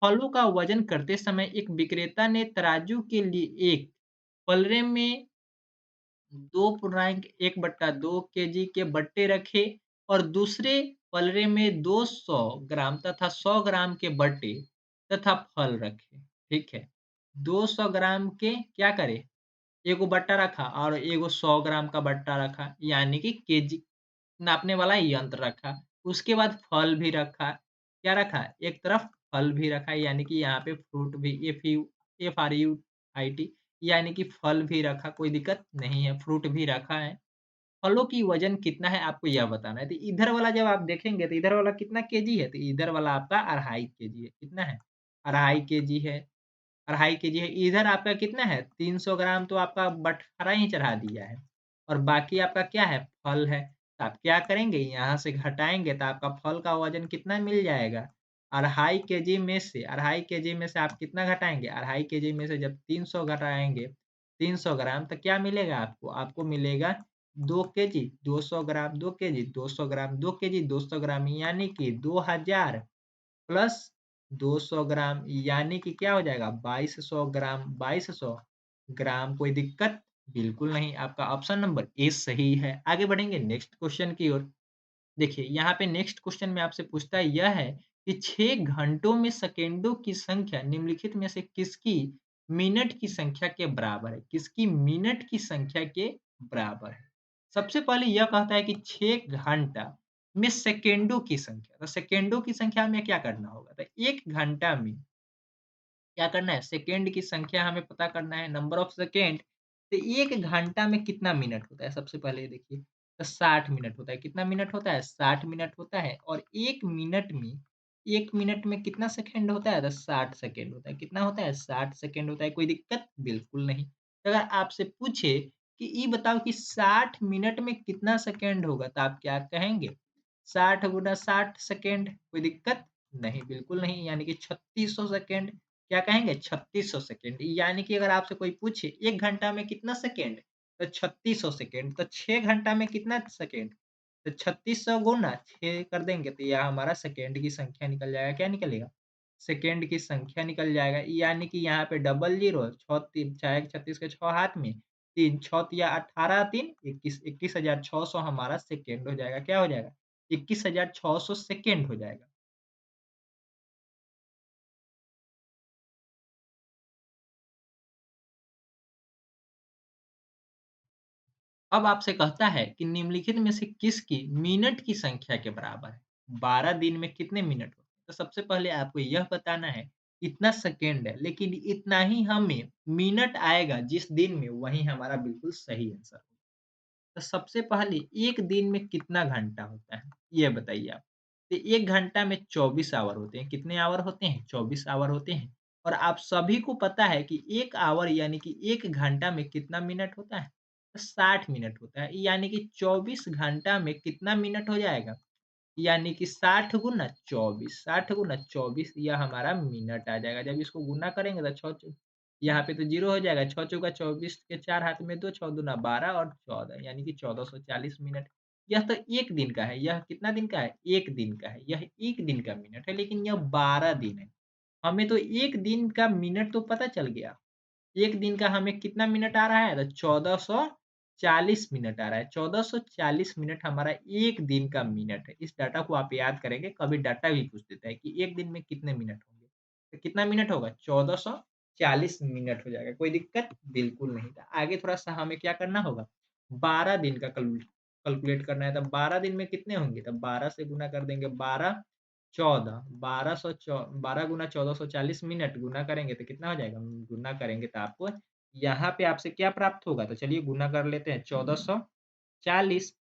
फलों का वज़न करते समय एक विक्रेता ने तराजू के लिए एक पलड़े में 2.1/2 केजी के बट्टे रखे और दूसरे पलड़े में 200 ग्राम तथा 100 ग्राम के बट्टे तथा फल रखे। ठीक है। 200 ग्राम के क्या करे? एगो बट्टा रखा और एगो 100 ग्राम का बट्टा रखा, यानी कि केजी नापने वाला यंत्र रखा। उसके बाद फल भी रखा। क्या रखा? एक तरफ फल भी रखा, यानी कि यहाँ पे फ्रूट भी FRUIT, यानी कि फल भी रखा, कोई दिक्कत नहीं है, फ्रूट भी रखा है। फलों की वज़न कितना है आपको यह बताना है। तो इधर वाला जब आप देखेंगे तो इधर वाला कितना केजी है? तो इधर वाला आपका 2.5 केजी है। कितना है? 2.5 केजी है। 2.5 केजी है। इधर आपका कितना है? 300 ग्राम तो आपका बँटखारा ही चढ़ा दिया है और बाकी आपका क्या है? फल है। तो आप क्या करेंगे? यहाँ से घटाएँगे तो आपका फल का वज़न कितना मिल जाएगा? 2.5 केजी में से आप कितना घटाएँगे? 2.5 केजी में से जब 300 घटाएँगे, 300 ग्राम तो क्या मिलेगा आपको? आपको मिलेगा 2 केजी, 200 ग्राम, 2 केजी, 200 ग्राम, 2 केजी, 200 ग्राम, यानी कि 2000 प्लस 200 ग्राम, यानी कि क्या हो जाएगा? 2200 ग्राम। 2200 ग्राम, कोई दिक्कत बिल्कुल नहीं। आपका ऑप्शन नंबर ए सही है। आगे बढ़ेंगे नेक्स्ट क्वेश्चन की ओर। देखिए, यहाँ पे नेक्स्ट क्वेश्चन में आपसे पूछता है यह है कि 6 घंटों में सेकंडों की संख्या निम्नलिखित में से किसकी मिनट की संख्या के बराबर है? किसकी मिनट की संख्या के बराबर है? सबसे पहले यह कहता है कि 6 घंटा में सेकंडों की संख्या। तो सेकंडों की संख्या में क्या करना होगा? तो 1 घंटा में क्या करना है? सेकंड की संख्या हमें पता करना है, नंबर ऑफ सेकंड। तो 1 घंटा में कितना मिनट होता है? सबसे पहले ये देखिए, तो 60 मिनट होता है। कितना मिनट होता है? 60 मिनट होता है और 1 मिनट में कितना सेकंड होता है? तो 60 सेकंड होता है। कितना होता है? 60 सेकंड होता है। कोई दिक्कत? बिल्कुल नहीं। तो अगर आपसे पूछे कि ये बताओ कि 60 मिनट में कितना सेकंड होगा? तो आप क्या कहेंगे? 60 गुना 60 सेकंड, कोई दिक्कत? नहीं, बिल्कुल नहीं, यानी कि 3600 सेकंड। क्या कहेंगे? 3600 सेकंड, यानी कि अगर आपसे कोई पूछे 1 घंटा में कितना सेकंड? तो 3600 सेकंड, तो 6 घंटा में कितना सेकंड? तो 3600 गुना 6 कर देंगे तो यह हमारा सेकंड की संख्या निकल जाएगा। क्या निकलेगा? सेकंड की संख्या निकल जाएगा, यानी कि यहाँ पे डबल ज़ीरो 6 3 6 36 के 6 हाथ में, 3 6 तिया 18 3 21 21,600 हमारा सेकंड हो जाएगा। क्या हो जाएगा? 21,600 सेकंड हो जाएगा। अब आपसे कहता है कि निम्नलिखित में से किसकी मिनट की संख्या के बराबर है? 12 दिन में कितने मिनट होते हैं? तो सबसे पहले आपको यह बताना है, इतना सेकंड है, लेकिन इतना ही हमें मिनट आएगा जिस दिन में, वही हमारा बिल्कुल सही आंसर होगा। तो सबसे पहले 1 दिन में कितना घंटा होता है? ये बताइए आप। तो 1 घंटा में 24 आवर होते हैं। कितने आवर होते हैं? 24 आवर होते हैं। और आप सभी को पता है कि 1 आवर यानी कि 1 घंटा में कितना मिनट होता है? तो 60 मिनट होता है। यानी कि 24 घंटा में कितना मिनट हो जाएगा? यानी कि 60 गुना 24, 60 गुना 24 यह हमारा मिनट आ जाएगा। जब इसको गुना करेंगे तो 6 चौ यहाँ पे तो 0 हो जाएगा, 6 चौका 24 के 4 हाथ में 2, 6 दूना 12 और 14 यानी कि 1440 मिनट। यह तो 1 दिन का है। यह कितना दिन का है? 1 दिन का है। यह 1 दिन का मिनट है, लेकिन यह 12 दिन है। हमें तो 1 दिन का मिनट तो पता चल गया। 1 दिन का हमें कितना मिनट आ रहा है? तो 1440 मिनट आ रहा है। 1440 मिनट हमारा 1 दिन का मिनट है। इस डाटा को आप याद करेंगे, कभी डाटा भी पूछ देता है कि 1 दिन में कितने मिनट होंगे? तो कितना मिनट होगा? 1440 मिनट हो जाएगा। कोई दिक्कत? बिल्कुल नहीं। तो आगे थोड़ा-सा हमें क्या करना होगा? 12 दिन का कैलकुलेट करना है। तो 12 दिन में कितने होंगे? तो 12 से गुना कर देंगे। 12 14 12 गुना 1440 मिनट गुना करेंगे तो कितना हो जाएगा? गुना करेंगे तो आपको यहाँ पे आपसे क्या प्राप्त होगा? तो चलिए गुना कर लेते हैं। 1440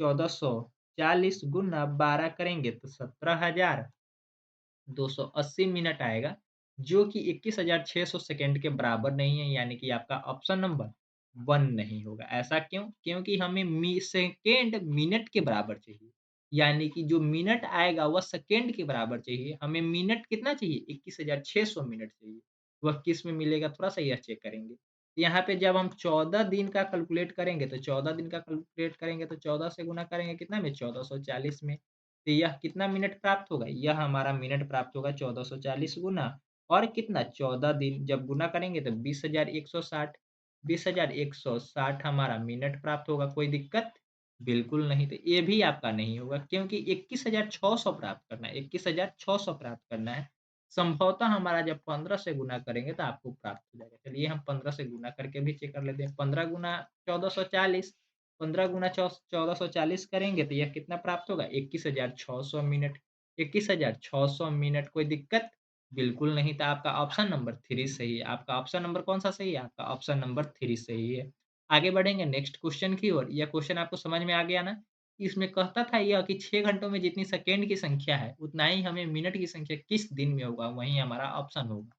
1440 गुना 12 करेंगे तो 17,280 मिनट आएगा, जो कि 21,600 सेकंड के बराबर नहीं है, यानी कि आपका ऑप्शन नंबर 1 नहीं होगा। ऐसा क्यों? क्योंकि हमें सेकंड मिनट के बराबर चाहिए। यानी कि जो मिनट आएगा वह सेकंड के बराबर चाहिए। हमें मिनट कितना चाहिए? 21,600 मिनट चाहिए। वह किस में मिलेगा? थोड़ा-सा यह चेक करेंगे। यहाँ पे जब हम 14 दिन का कैलकुलेट करेंगे, तो 14 दिन का कैलकुलेट करेंगे तो 14 से गुना करेंगे कितना में? 1440 में। तो यह कितना मिनट प्राप्त होगा? यह हमारा मिनट प्राप्त होगा 1440 गुना और कितना? 14 दिन जब गुना करेंगे तो 20,160 20,160 हमारा मिनट प्राप्त होगा। कोई दिक्कत? बिल्कुल नहीं। तो ये भी आपका नहीं होगा, क्योंकि 21,600 प्राप्त करना है, 21,600 प्राप्त करना है। संभवतः हमारा जब 15 से गुना करेंगे तो आपको प्राप्त हो जाएगा। चलिए हम 15 से गुना करके भी चेक कर लेते हैं। 15 गुना 1440, 15 गुना 1440 करेंगे तो यह कितना प्राप्त होगा? 21,600 मिनट। 21,600 मिनट। कोई दिक्कत? बिल्कुल नहीं। तो आपका ऑप्शन नंबर 3 सही है। आपका ऑप्शन नंबर कौन-सा सही है? आपका ऑप्शन नंबर 3 सही है। आगे बढ़ेंगे नेक्स्ट क्वेश्चन की ओर। यह क्वेश्चन आपको समझ में आ गया ना? इसमें कहता था यह कि 6 घंटों में जितनी सेकंड की संख्या है, उतना ही हमें मिनट की संख्या किस दिन में होगा, वही हमारा ऑप्शन होगा।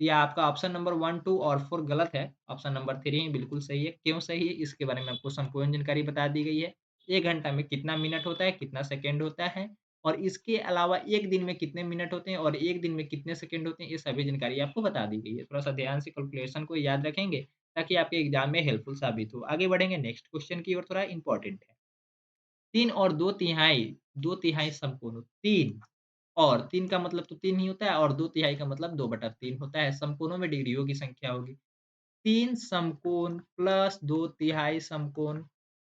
या आपका ऑप्शन नंबर 1, 2 और 4 गलत है। ऑप्शन नंबर 3 ही बिल्कुल सही है। क्यों सही है? इसके बारे में आपको संपूर्ण जानकारी बता दी गई है। 1 घंटा में कितना मिनट होता है, कितना सेकंड होता है और इसके अलावा 1 दिन में कितने मिनट होते हैं और 1 दिन में कितने सेकंड होते हैं, ये सभी जानकारी आपको बता दी गई है। थोड़ा-सा ध्यान से कैलकुलेशन को याद रखेंगे, ताकि आपके एग्ज़ाम में हेल्पफुल साबित हो। आगे बढ़ेंगे नेक्स्ट क्वेश्चन की ओर, थोड़ा इम्पोर्टेंट है। 3 और 2 तिहाई समकोण 3 और 3 का मतलब तो 3 ही होता है और 2 तिहाई का मतलब 2/3 होता है। समकोणों में डिग्रियों की संख्या होगी। 3 समकोण प्लस 2 तिहाई समकोण,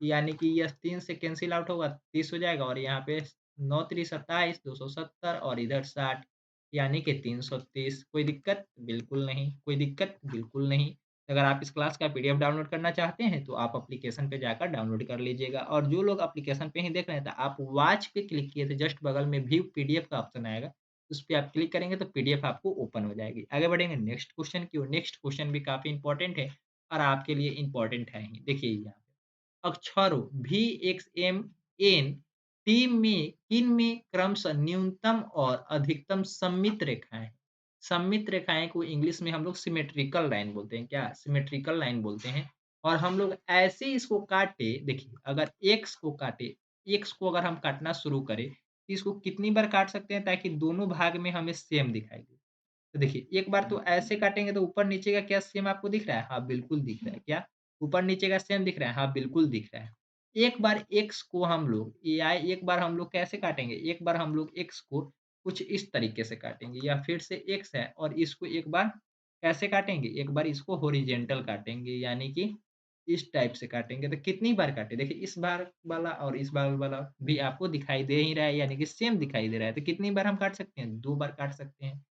यानी कि यह 3 से कैंसल आउट होगा, 30 हो जाएगा और यहाँ पे 9 त्रि 27, 270 और इधर 60, यानी कि 330। कोई दिक्कत? बिल्कुल नहीं। कोई दिक्कत? बिल्कुल नहीं। अगर आप इस क्लास का पीडीएफ डाउनलोड करना चाहते हैं, तो आप एप्लीकेशन पे जाकर डाउनलोड कर लीजिएगा और जो लोग एप्लीकेशन पे ही देख रहे हैं, तो आप वॉच पे क्लिक किए थे, जस्ट बगल में व्यू पीडीएफ का ऑप्शन आएगा। उस पे आप क्लिक करेंगे तो पीडीएफ आपको ओपन हो जाएगी। आगे बढ़ेंगे नेक्स्ट क्वेश्चन की ओर। नेक्स्ट क्वेश्चन भी काफ़ी इम्पोर्टेंट है और आपके लिए इम्पोर्टेंट है ही। देखिए यहाँ पे अक्षरों V, X, M, N, T में किन में क्रमशः न्यूनतम और अधिकतम सममित रेखाएँ हैं? सममित रेखाएँ को इंग्लिश में हम लोग सिमेट्रिकल लाइन बोलते हैं। क्या? सिमेट्रिकल लाइन बोलते हैं और हम लोग ऐसे इसको काटे, देखिए अगर X को काटे, X को अगर हम काटना शुरू करें, तो इसको कितनी बार काट सकते हैं ताकि दोनों भाग में हमें सेम दिखाई दे? तो देखिए, एक बार तो ऐसे काटेंगे तो ऊपर-नीचे का क्या सेम आपको दिख रहा है? हाँ, बिल्कुल दिख रहा है। क्या? ऊपर-नीचे का सेम दिख रहा है? हाँ, बिल्कुल दिख रहा है। एक बार x को हम लोग या एक बार हम लोग कैसे काटेंगे? एक बार हम लोग x को कुछ इस तरीके से काटेंगे या फिर से x है और इसको एक बार कैसे काटेंगे? एक बार इसको हॉरिज़ॉन्टल काटेंगे यानी कि इस टाइप से काटेंगे। तो कितनी बार काटें? देखिए इस बार वाला और इस बार वाला भी आपको दिखाई दे ही रहा है यानी कि सेम दिखाई दे रहा है। तो कितनी बार हम काट सकते हैं? 2 बार काट सकते हैं।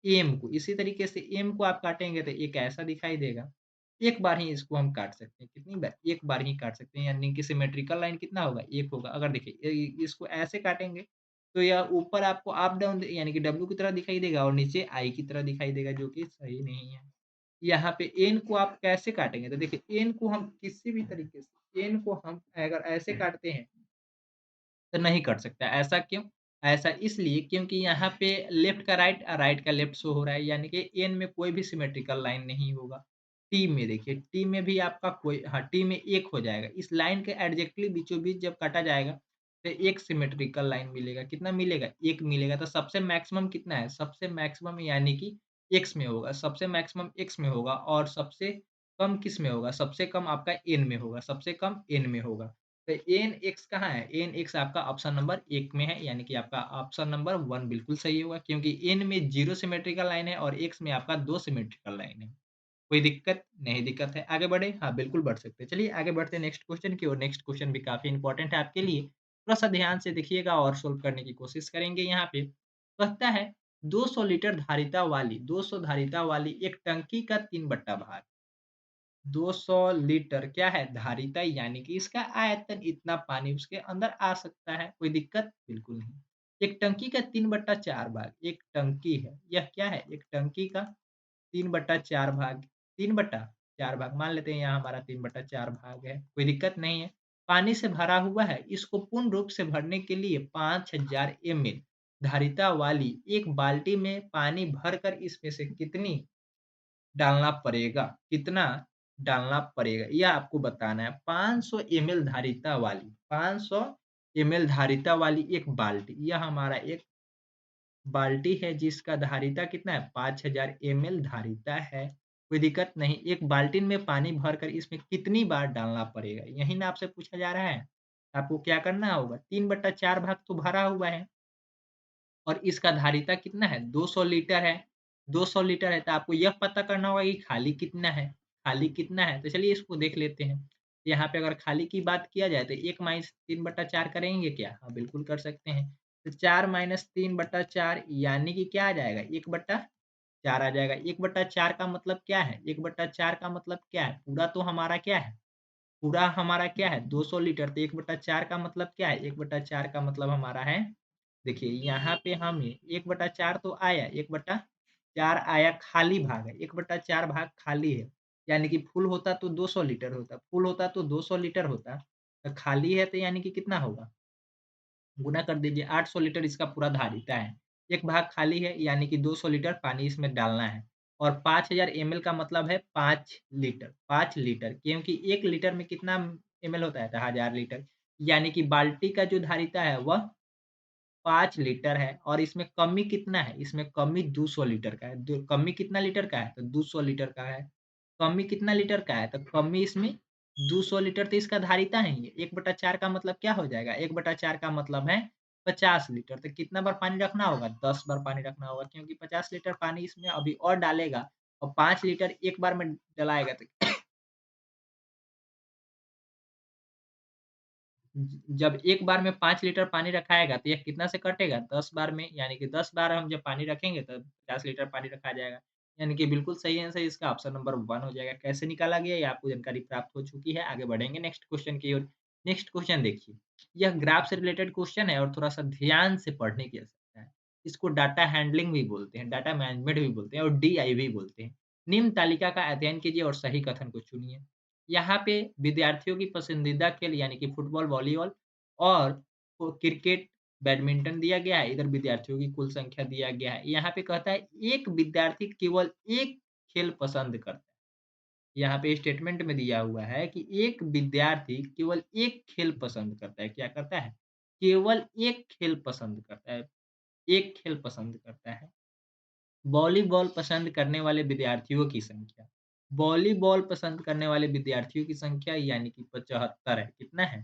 एम को इसी तरीके से एम को आप काटेंगे तो एक ऐसा दिखाई देगा। एक बार ही इसको हम काट सकते हैं। कितनी बार? एक बार ही काट सकते हैं यानी कि सिमेट्रिकल लाइन कितना होगा? 1 होगा। अगर देखिए इसको ऐसे काटेंगे तो यह ऊपर आपको अप डाउन यानी कि डब्ल्यू की तरह दिखाई देगा और नीचे आई की तरह दिखाई देगा जो कि सही नहीं है। यहाँ पे एन को आप कैसे काटेंगे? तो देखिए एन को हम किसी भी तरीके से एन को हम अगर ऐसे काटते हैं तो नहीं कट सकता। ऐसा क्यों? ऐसा इसलिए क्योंकि यहाँ पे लेफ्ट का राइट राइट का लेफ्ट शो हो रहा है यानी कि एन में कोई भी सिमेट्रिकल लाइन नहीं होगा। टी में देखिए टी में भी आपका कोई हाँ, टी में 1 हो जाएगा। इस लाइन के एग्ज़ैक्टली बीचों-बीच जब काटा जाएगा तो एक सिमेट्रिकल लाइन मिलेगा। कितना मिलेगा? 1 मिलेगा। तो सबसे मैक्सिमम कितना है? सबसे मैक्सिमम यानी कि एक्स में होगा। सबसे मैक्सिमम एक्स में होगा और सबसे कम किस में होगा? सबसे कम आपका एन में होगा। सबसे कम एन में होगा। तो एन एक्स कहाँ है? एन एक्स आपका ऑप्शन नंबर 1 में है, यानी कि आपका ऑप्शन नंबर 1 बिल्कुल सही होगा क्योंकि एन में 0 सिमेट्रिकल लाइन है और एक्स में आपका 2 सिमेट्रिकल लाइन है। कोई दिक्कत? नहीं दिक्कत है। आगे बढ़े? हाँ, बिल्कुल बढ़ सकते हैं। चलिए आगे बढ़ते हैं नेक्स्ट क्वेश्चन की ओर। नेक्स्ट क्वेश्चन भी काफ़ी इंपॉर्टेंट है आपके लिए। थोड़ा-सा ध्यान से देखिएगा और सोल्व करने की कोशिश करेंगे यहाँ पे। कहता है 200 लीटर धारिता वाली 200 धारिता वाली एक टंकी का 3 बट्टा भाग 200 लीटर क्या है? धारिता यानी कि इसका आयतन इतना पानी उसके अंदर आ सकता है, कोई दिक्कत? बिल्कुल नहीं। एक टंकी का 3/4 भाग, एक टंकी है, यह क्या है? एक टंकी का 3/4 भाग 3/4 भाग मान लेते हैं यहाँ हमारा 3/4 भाग है, कोई दिक्कत नहीं है। पानी से भरा हुआ है, इसको पूर्ण रूप से भरने के लिए 5000 एमएल धारिता वाली एक बाल्टी में पानी भरकर इसमें से कितनी डालना पड़ेगा, कितना डालना पड़ेगा, यह आपको बताना है। 500 एमएल धारिता वाली 500 एमएल धारिता वाली एक बाल्टी, यह हमारा एक बाल्टी है जिसका धारिता कितना है 5000 एमएल धारिता है। कोई दिक्कत नहीं, एक बाल्टी में पानी भरकर इसमें कितनी बार डालना पड़ेगा, यही ना आपसे पूछा जा रहा है। आपको क्या करना होगा 3/4 भाग तो भरा हुआ है और इसका धारिता कितना है 200 लीटर है। 200 लीटर है तो आपको यह पता करना होगा कि खाली कितना है, खाली कितना है? तो चलिए इसको देख लेते हैं। यहाँ पे अगर खाली की बात किया जाए तो 1 माइनस 3/4 करेंगे क्या? हाँ, बिल्कुल कर सकते हैं। तो 4 माइनस 3/4 यानी कि क्या आ जाएगा? 1/4 आ जाएगा। 1/4 का मतलब क्या है? 1/4 का मतलब क्या है? पूरा तो हमारा क्या है? पूरा हमारा क्या है 200 लीटर तो 1/4 का मतलब क्या है? 1/4 का मतलब हमारा है देखिए यहाँ पे हमें 1/4 तो आया 1/4 आया खाली भाग है 1/4 भाग खाली है यानी कि फुल होता तो 200 लीटर होता फुल होता तो 200 लीटर होता तो खाली है तो यानी कि कितना होगा गुना कर दीजिए 800 लीटर इसका पूरा धारिता है। एक भाग खाली है यानी कि 200 लीटर पानी इसमें डालना है और 5000 एमएल का मतलब है 5 लीटर क्योंकि 1 लीटर में कितना एमएल होता है? तो 1000 लीटर यानी कि बाल्टी का जो धारिता है वह 5 लीटर है और इसमें कमी कितना है? इसमें कमी 200 लीटर का है। दो कमी कितना लीटर का है? तो 200 लीटर का है। कमी कितना लीटर का है? तो कमी इसमें 200 लीटर तो इसका धारिता है ये। 1/4 का मतलब क्या हो जाएगा? 1/4 का मतलब है 50 लीटर। तो कितना बार पानी रखना होगा? 10 बार पानी रखना होगा क्योंकि 50 लीटर पानी इसमें अभी और डालेगा और 5 लीटर एक बार में डलाएगा तो जब एक बार में 5 लीटर पानी रखाएगा तो यह कितना से कटेगा 10 बार में यानी कि 10 बार हम जब पानी रखेंगे तब 50 लीटर पानी रखा जाएगा। यानी कि बिल्कुल सही आंसर इसका ऑप्शन नंबर 1 हो जाएगा। कैसे निकाला गया ये आपको जानकारी प्राप्त हो चुकी है। आगे बढ़ेंगे नेक्स्ट क्वेश्चन की ओर। नेक्स्ट क्वेश्चन देखिए, यह ग्राफ से रिलेटेड क्वेश्चन है और थोड़ा-सा ध्यान से पढ़ने की आवश्यकता है। इसको डाटा हैंडलिंग भी बोलते हैं, डाटा मैनेजमेंट भी बोलते हैं और डीआई भी बोलते हैं। निम्न तालिका का अध्ययन कीजिए और सही कथन को चुनिए। यहाँ पे विद्यार्थियों की पसंदीदा खेल यानी कि फुटबॉल, वॉलीबॉल और क्रिकेट, बैडमिंटन दिया गया है, इधर विद्यार्थियों की कुल संख्या दिया गया है। यहाँ पे कहता है एक विद्यार्थी केवल एक खेल पसंद करता है। यहाँ पे स्टेटमेंट में दिया हुआ है कि एक विद्यार्थी केवल एक खेल पसंद करता है। क्या करता है? केवल एक खेल पसंद करता है, एक खेल पसंद करता है। वॉलीबॉल पसंद करने वाले विद्यार्थियों की संख्या। वॉलीबॉल पसंद करने वाले विद्यार्थियों की संख्या यानी कि 75 है। कितना है?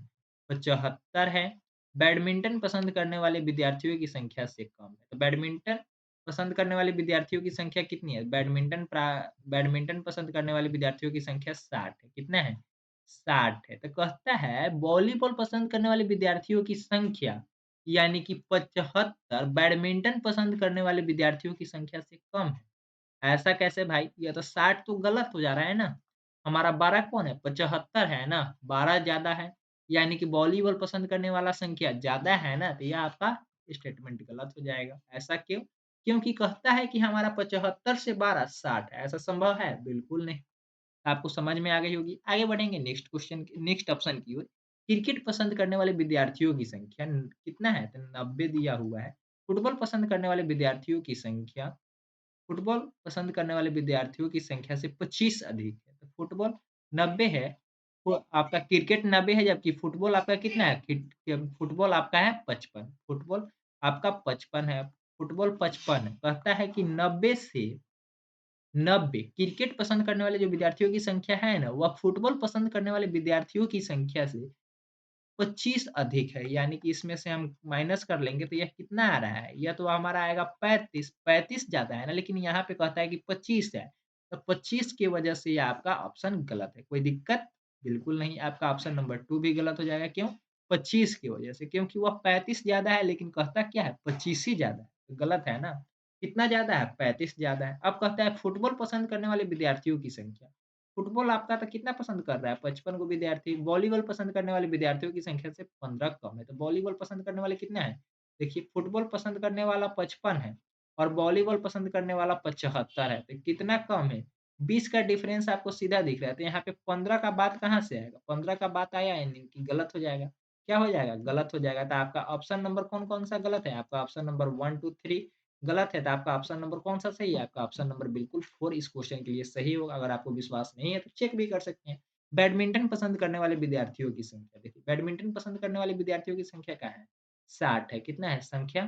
75 है। बैडमिंटन पसंद करने वाले विद्यार्थियों की संख्या से कम है। तो बैडमिंटन पसंद करने वाले विद्यार्थियों की संख्या कितनी है? बैडमिंटन पसंद करने वाले विद्यार्थियों की संख्या 60 है। कितना है? 60 है। तो कहता है वॉलीबॉल पसंद करने वाले विद्यार्थियों की संख्या यानी कि 75 बैडमिंटन पसंद करने वाले विद्यार्थियों की संख्या से कम है। ऐसा कैसे भाई? ये तो 60 तो गलत हो जा रहा है ना। हमारा 12 कौन है? 75 है ना, 12 ज़्यादा है। यानी कि वॉलीबॉल पसंद करने वाला संख्या ज़्यादा है ना, तो ये आपका स्टेटमेंट गलत हो जाएगा। ऐसा क्यों? क्योंकि कहता है कि हमारा 75 से 12 60 है। ऐसा संभव है? बिल्कुल नहीं। आपको समझ में आ गई होगी। आगे बढ़ेंगे नेक्स्ट ऑप्शन की ओर। क्रिकेट पसंद करने वाले विद्यार्थियों की संख्या कितना है? तो 90 दिया हुआ है। फुटबॉल पसंद करने वाले विद्यार्थियों की संख्या फुटबॉल पसंद करने वाले विद्यार्थियों की संख्या से 25 अधिक है। तो फुटबॉल 90 है, वो आपका क्रिकेट 90 है जबकि फुटबॉल आपका कितना है? फुटबॉल आपका है 55 फुटबॉल आपका 55 है, फुटबॉल 55 कहता है कि 90 से 90 क्रिकेट पसंद करने वाले जो विद्यार्थियों की संख्या है ना, वह फुटबॉल पसंद करने वाले विद्यार्थियों की संख्या से 25 अधिक है, यानी कि इसमें से हम माइनस कर लेंगे तो यह कितना आ रहा है? यह तो हमारा आएगा 35, 35 ज़्यादा है ना, लेकिन यहाँ पे कहता है कि 25 है, तो 25 की वजह से ये आपका ऑप्शन गलत है। कोई दिक्कत? बिल्कुल नहीं, आपका ऑप्शन नंबर 2 भी गलत हो जाएगा। क्यों? 25 की वजह से, क्योंकि वह 35 ज़्यादा है लेकिन कहता क्या है? 25 ही ज़्यादा है, तो गलत है ना। कितना ज़्यादा है? 35 ज़्यादा है। अब कहता है फुटबॉल पसंद करने वाले विद्यार्थियों की संख्या। फुटबॉल आपका तो कितना पसंद कर रहा है? 55 को विद्यार्थी, वॉलीबॉल पसंद करने वाले विद्यार्थियों की संख्या से 15 कम है, तो वॉलीबॉल पसंद करने वाले कितना है? देखिए फुटबॉल पसंद करने वाला 55 है और वॉलीबॉल पसंद करने वाला 75 है, तो कितना कम है? 20 का डिफरेंस आपको सीधा दिख रहा है, तो यहाँ पे 15 का बात कहाँ से आएगा? 15 का बात आया यानी कि गलत हो जाएगा। क्या हो जाएगा? गलत हो जाएगा, तो आपका ऑप्शन नंबर कौन-कौन सा गलत है? आपका ऑप्शन नंबर 1, 2, 3 गलत है, तो आपका ऑप्शन नंबर कौन-सा सही है? आपका ऑप्शन नंबर बिल्कुल 4 इस क्वेश्चन के लिए सही होगा। अगर आपको विश्वास नहीं है तो चेक भी कर सकते हैं। बैडमिंटन पसंद करने वाले विद्यार्थियों की संख्या देखिए, बैडमिंटन पसंद करने वाले विद्यार्थियों की संख्या क्या है? 60 है। कितना है संख्या?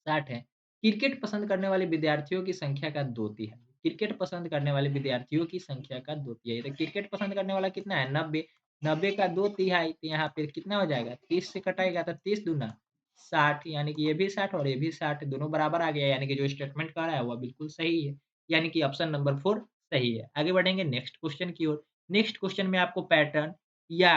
60 है। क्रिकेट पसंद करने वाले विद्यार्थियों की संख्या का 2 तिहाई। क्रिकेट पसंद करने वाले विद्यार्थियों की संख्या का 2 तिहाई। तो क्रिकेट पसंद करने वाला कितना है? 90, 90 का 2 तिहाई तो यहाँ पे कितना हो जाएगा? 30 से कटाएगा तो 30 दूना 60 यानी कि ये भी 60 और ये भी 60 दोनों बराबर आ गया यानी कि जो स्टेटमेंट कह रहा है वह बिल्कुल सही है। यानी कि ऑप्शन नंबर 4 सही है। आगे बढ़ेंगे नेक्स्ट क्वेश्चन की ओर। नेक्स्ट क्वेश्चन में आपको पैटर्न या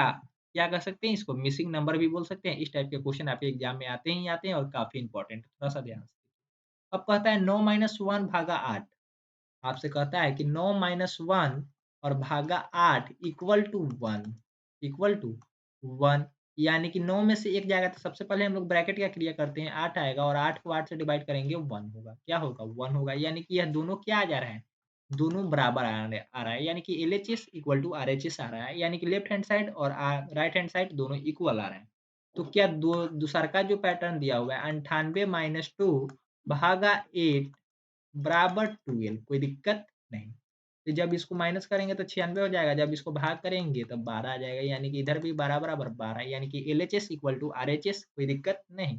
क्या कह सकते हैं इसको मिसिंग नंबर भी बोल सकते हैं। इस टाइप के क्वेश्चन आपके एग्जाम में आते ही आते हैं और काफ़ी इम्पोर्टेंट है, थोड़ा-सा ध्यान से। अब कहता है 9 माइनस 1 भागा 8 आपसे कहता है कि 9 माइनस 1 और भागा 8 इक्वल टू 1 यानी कि 9 में से 1 जाएगा तो सबसे पहले हम लोग ब्रैकेट का क्रिया करते हैं 8 आएगा और 8 को 8 से डिवाइड करेंगे 1 होगा। क्या होगा? 1 होगा यानी कि यह दोनों क्या आ जा रहा है? दोनों बराबर आ रहा है यानी कि एलएचएस इक्वल टू आरएचएस आ रहा है यानी कि लेफ्ट हैंड साइड और राइट हैंड साइड दोनों इक्वल आ रहे हैं। तो क्या दो दूसरा का जो पैटर्न दिया हुआ है 98 माइनस 2 भागा 8 बराबर 12 कोई दिक्कत नहीं। तो जब इसको माइनस करेंगे तो 96 हो जाएगा, जब इसको भाग करेंगे तब 12 आ जाएगा यानी कि इधर भी 12 बराबर 12 यानी कि एलएचएस इक्वल टू आरएचएस कोई दिक्कत नहीं।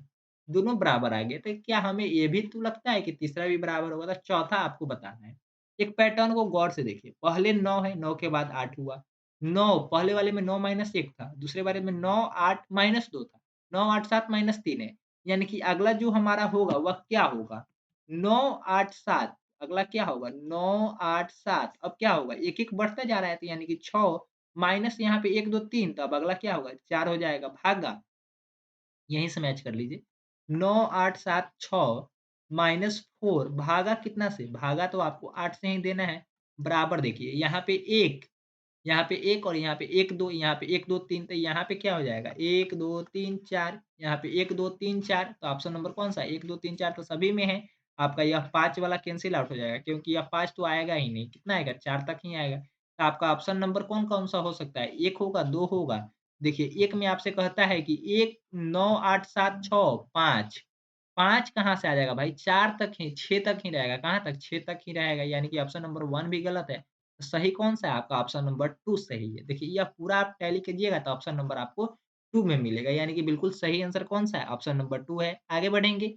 दोनों बराबर आ गए, तो क्या हमें ये भी तो लगता है कि तीसरा भी बराबर होगा? तो चौथा आपको बताना है। एक पैटर्न को गौर से देखिए, पहले 9 है, 9 के बाद 8 हुआ। 9 पहले वाले में 9 माइनस 1 था, दूसरे वाले में 9 8 माइनस 2 था। 9 8 7 माइनस 3 है, यानी कि अगला जो हमारा होगा वह क्या होगा? 9 8 7 अगला क्या होगा? 9 8 7 अब क्या होगा? 1-1 बढ़ता जा रहा है तो यानी कि 6 माइनस यहाँ पे 1 2 3 तो अब अगला क्या होगा? 4 हो जाएगा भागा यहीं से मैच कर लीजिए। 9 8 7 6 माइनस 4 भागा कितना से? भागा तो आपको 8 से ही देना है। बराबर देखिए यहाँ पे 1 और यहाँ पे 1 2 यहाँ पे 1 2 3 तो यहाँ पे क्या हो जाएगा? 1 2 3 4 यहाँ पे 1 2 3 4 तो ऑप्शन नंबर कौन-सा है? 1 2 3 4 तो सभी में है। आपका यह 5 वाला कैंसल आउट हो जाएगा क्योंकि यह 5 तो आएगा ही नहीं। कितना आएगा? 4 तक ही आएगा। तो आपका ऑप्शन नंबर कौन-कौन सा हो सकता है? 1 होगा, 2 होगा। देखिए 1 में आपसे कहता है कि 1 9 8 7 6 5 5 कहाँ से आ जाएगा भाई? 4 तक ही 6 तक ही रहेगा। कहाँ तक? 6 तक ही रहेगा यानी कि ऑप्शन नंबर 1 भी गलत है। तो सही कौन-सा है? आपका ऑप्शन नंबर 2 सही है। देखिए यह पूरा आप टैली कीजिएगा तो ऑप्शन नंबर आपको 2 में मिलेगा यानी कि बिल्कुल सही आंसर कौन-सा है? ऑप्शन नंबर 2 है। आगे बढ़ेंगे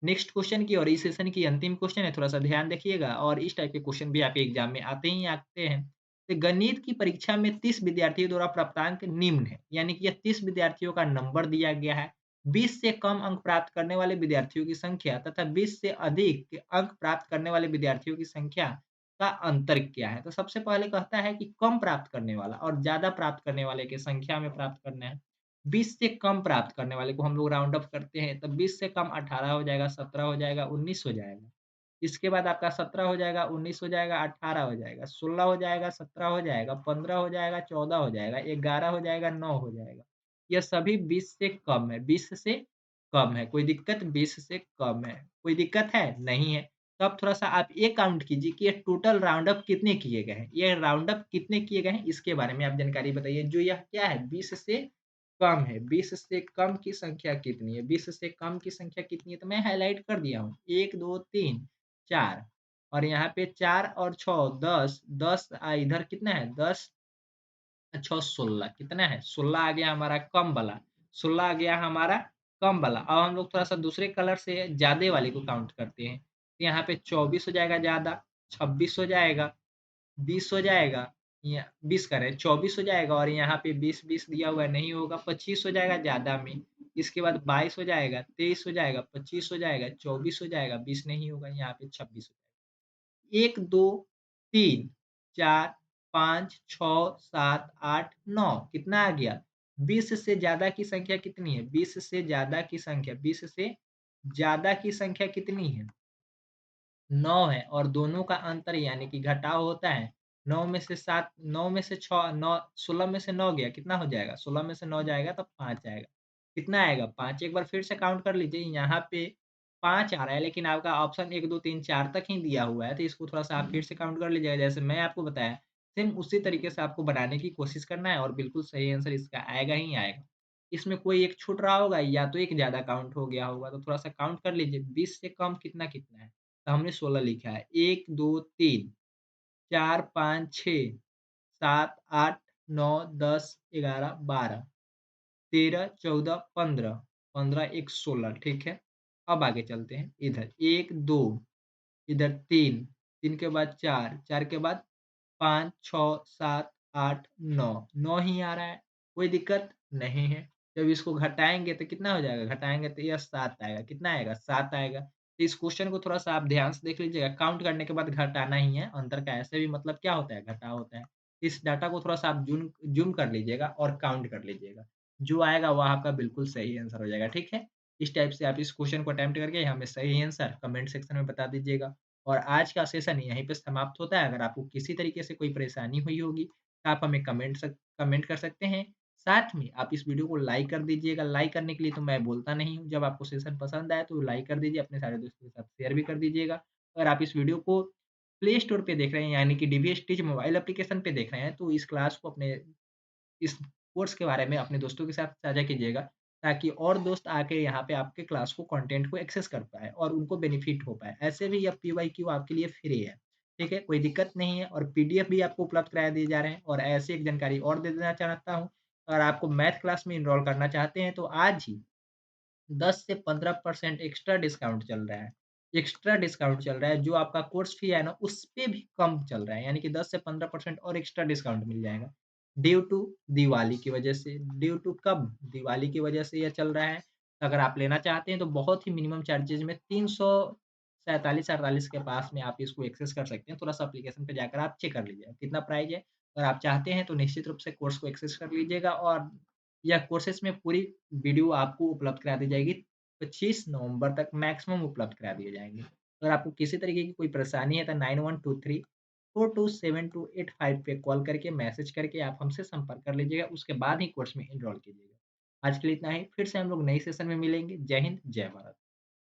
नेक्स्ट क्वेश्चन की और इस सेशन की अंतिम क्वेश्चन है, थोड़ा-सा ध्यान रखिएगा और इस टाइप के क्वेश्चन भी आपके एग्जाम में आते ही आते हैं। तो गणित की परीक्षा में 30 विद्यार्थियों द्वारा प्राप्तांक निम्न है, यानी कि यह 30 विद्यार्थियों का नंबर दिया गया है। 20 से कम अंक प्राप्त करने वाले विद्यार्थियों की संख्या तथा 20 से अधिक अंक प्राप्त करने वाले विद्यार्थियों की संख्या का अंतर क्या है? तो सबसे पहले कहता है कि कम प्राप्त करने वाला और ज़्यादा प्राप्त करने वाले की संख्या में प्राप्त करना है। 20 से कम प्राप्त करने वाले को हम लोग राउंड ऑफ करते हैं, तब 20 से कम 18 हो जाएगा, 17 हो जाएगा, 19 हो जाएगा। इसके बाद आपका 17 हो जाएगा, 19 हो जाएगा, 18 हो जाएगा, 16 हो जाएगा, 17 हो जाएगा, 15 हो जाएगा, 14 हो जाएगा, 11 हो जाएगा, 9 हो जाएगा। ये सभी 20 से कम है, 20 से कम है। कोई दिक्कत? 20 से कम है। कोई दिक्कत है? नहीं है। तो अब थोड़ा-सा आप ये काउंट कीजिए कि ये टोटल राउंड अप कितने किए गए हैं? ये राउंड अप कितने किए गए हैं, इसके बारे में आप जानकारी बताइए। जो यह क्या है 20 से कम है, 20 से कम की संख्या कितनी है? 20 से कम की संख्या कितनी है? तो मैं हाइलाइट कर दिया हूँ। 1, 2, 3, 4 और यहाँ पे 4 और 6 10, 10 इधर कितना है? 10 छः 16 कितना है? 16 आ गया हमारा कम वाला, 16 आ गया हमारा कम वाला। अब हम लोग थोड़ा-सा दूसरे कलर से ज़्यादा वाले को काउंट करते हैं। तो यहाँ पे 24 हो जाएगा ज़्यादा, 26 हो जाएगा, 20 हो जाएगा, या 20 कह रहे हैं 24 हो जाएगा और यहाँ पे 20-20 दिया हुआ है नहीं होगा, 25 हो जाएगा ज़्यादा में। इसके बाद 22 हो जाएगा, 23 हो जाएगा, 25 हो जाएगा, 24 हो जाएगा, 20 नहीं होगा, यहाँ पे 26 हो जाएगा। 1, 2, 3, 4, 5, 6, 7, 8, 9 कितना आ गया? 20 से ज़्यादा की संख्या कितनी है? 20 से ज़्यादा की संख्या 20 से ज़्यादा की संख्या कितनी है? 9 है और दोनों का अंतर यानी कि घटाव होता है। 9 में से 7 9 में से 6 9 16 में से 9 गया कितना हो जाएगा? 16 में से 9 जाएगा तब 5 आएगा। कितना आएगा? 5 एक बार फिर से काउंट कर लीजिए यहाँ पे 5 आ रहा है लेकिन आपका ऑप्शन 1 2 3 4 तक ही दिया हुआ है तो इसको थोड़ा-सा आप फिर से काउंट कर लीजिएगा जैसे मैं आपको बताया। सेम उसी तरीके से आपको बनाने की कोशिश करना है और बिल्कुल सही आंसर इसका आएगा ही आएगा। इसमें कोई एक छूट रहा होगा या तो एक ज़्यादा काउंट हो गया होगा तो थोड़ा-सा काउंट कर लीजिए 20 से कम कितना-कितना है? तो हमने 16 लिखा है। 1, 2, 3, 4, 5, 6, 7, 8, 9, 10, 11, 12, 13, 14, 15, 15, 1, 16 ठीक है। अब आगे चलते हैं इधर 1, 2 इधर 3, 3 के बाद 4, 4 के बाद 5, 6, 7, 8, 9, 9 ही आ रहा है, कोई दिक्कत नहीं है। जब इसको घटाएँगे तो कितना हो जाएगा? घटाएँगे तो यह 7 आएगा, कितना आएगा? 7 आएगा। तो इस क्वेश्चन को थोड़ा-सा आप ध्यान से देख लीजिएगा, काउंट करने के बाद घटाना ही है, अंतर का ऐसे भी मतलब क्या होता है? घटाव होता है। इस डाटा को थोड़ा-सा आप ज़ूम ज़ूम कर लीजिएगा और काउंट कर लीजिएगा। जो आएगा वह आपका बिल्कुल सही आंसर हो जाएगा, ठीक है? इस टाइप से आप इस क्वेश्चन को अटेम्प्ट करके हमें सही आंसर कमेंट सेक्शन में बता दीजिएगा। और आज का सेशन यहीं पे समाप्त होता है। अगर आपको किसी तरीके से कोई परेशानी हुई होगी, तो आप हमें कमेंट कर सकते हैं। साथ में आप इस वीडियो को लाइक कर दीजिएगा। लाइक करने के लिए तो मैं बोलता नहीं हूँ, जब आपको सेशन पसंद आए तो लाइक कर दीजिए, अपने सारे दोस्तों के साथ शेयर भी कर दीजिएगा। अगर आप इस वीडियो को प्ले स्टोर पे देख रहे हैं, यानी कि डीवीएस टीच मोबाइल एप्लीकेशन पे देख रहे हैं, तो इस क्लास को अपने इस कोर्स के बारे में अपने दोस्तों के साथ साझा कीजिएगा, ताकि और दोस्त आके यहाँ पे आपके क्लास को कंटेंट को एक्सेस कर पाएँ और उनको बेनिफिट हो पाए। ऐसे भी यह पीवाईक्यू आपके लिए फ्री है, ठीक है? कोई दिक्कत नहीं है और पीडीएफ भी आपको उपलब्ध करा दिए जा रहे हैं और ऐसी एक जानकारी और दे देना चाहता हूँ, अगर आपको मैथ क्लास में एनरोल करना चाहते हैं, तो आज ही 10 से 15% एक्स्ट्रा डिस्काउंट चल रहा है। एक्स्ट्रा डिस्काउंट चल रहा है, जो आपका कोर्स फी है ना, उसपे भी कम चल रहा है, यानी कि 10 से 15% और एक्स्ट्रा डिस्काउंट मिल जाएगा। ड्यू टू दिवाली की वजह से ड्यू टू कब? दिवाली की वजह से यह चल रहा है। अगर आप लेना चाहते हैं, तो बहुत ही मिनिमम चार्जेज़ में 347-48 के पास में आप इसको एक्सेस कर सकते हैं। थोड़ा-सा एप्लीकेशन पे जाकर आप चेक कर लीजिएगा, कितना प्राइस है। अगर आप चाहते हैं, तो निश्चित रूप से कोर्स को एक्सेस कर लीजिएगा और यह कोर्सेज़ में पूरी वीडियो आपको उपलब्ध करा दी जाएगी। 25 नवंबर तक मैक्सिमम उपलब्ध करा दिए जाएँगे। अगर आपको किसी तरीके की कोई परेशानी है तो 9123 427285 पे कॉल करके मैसेज करके आप हमसे संपर्क कर लीजिएगा, उसके बाद ही कोर्स में एनरोल कीजिएगा। आज के लिए इतना ही, फिर से हम लोग नई सेशन में मिलेंगे। जय हिंद, जय भारत।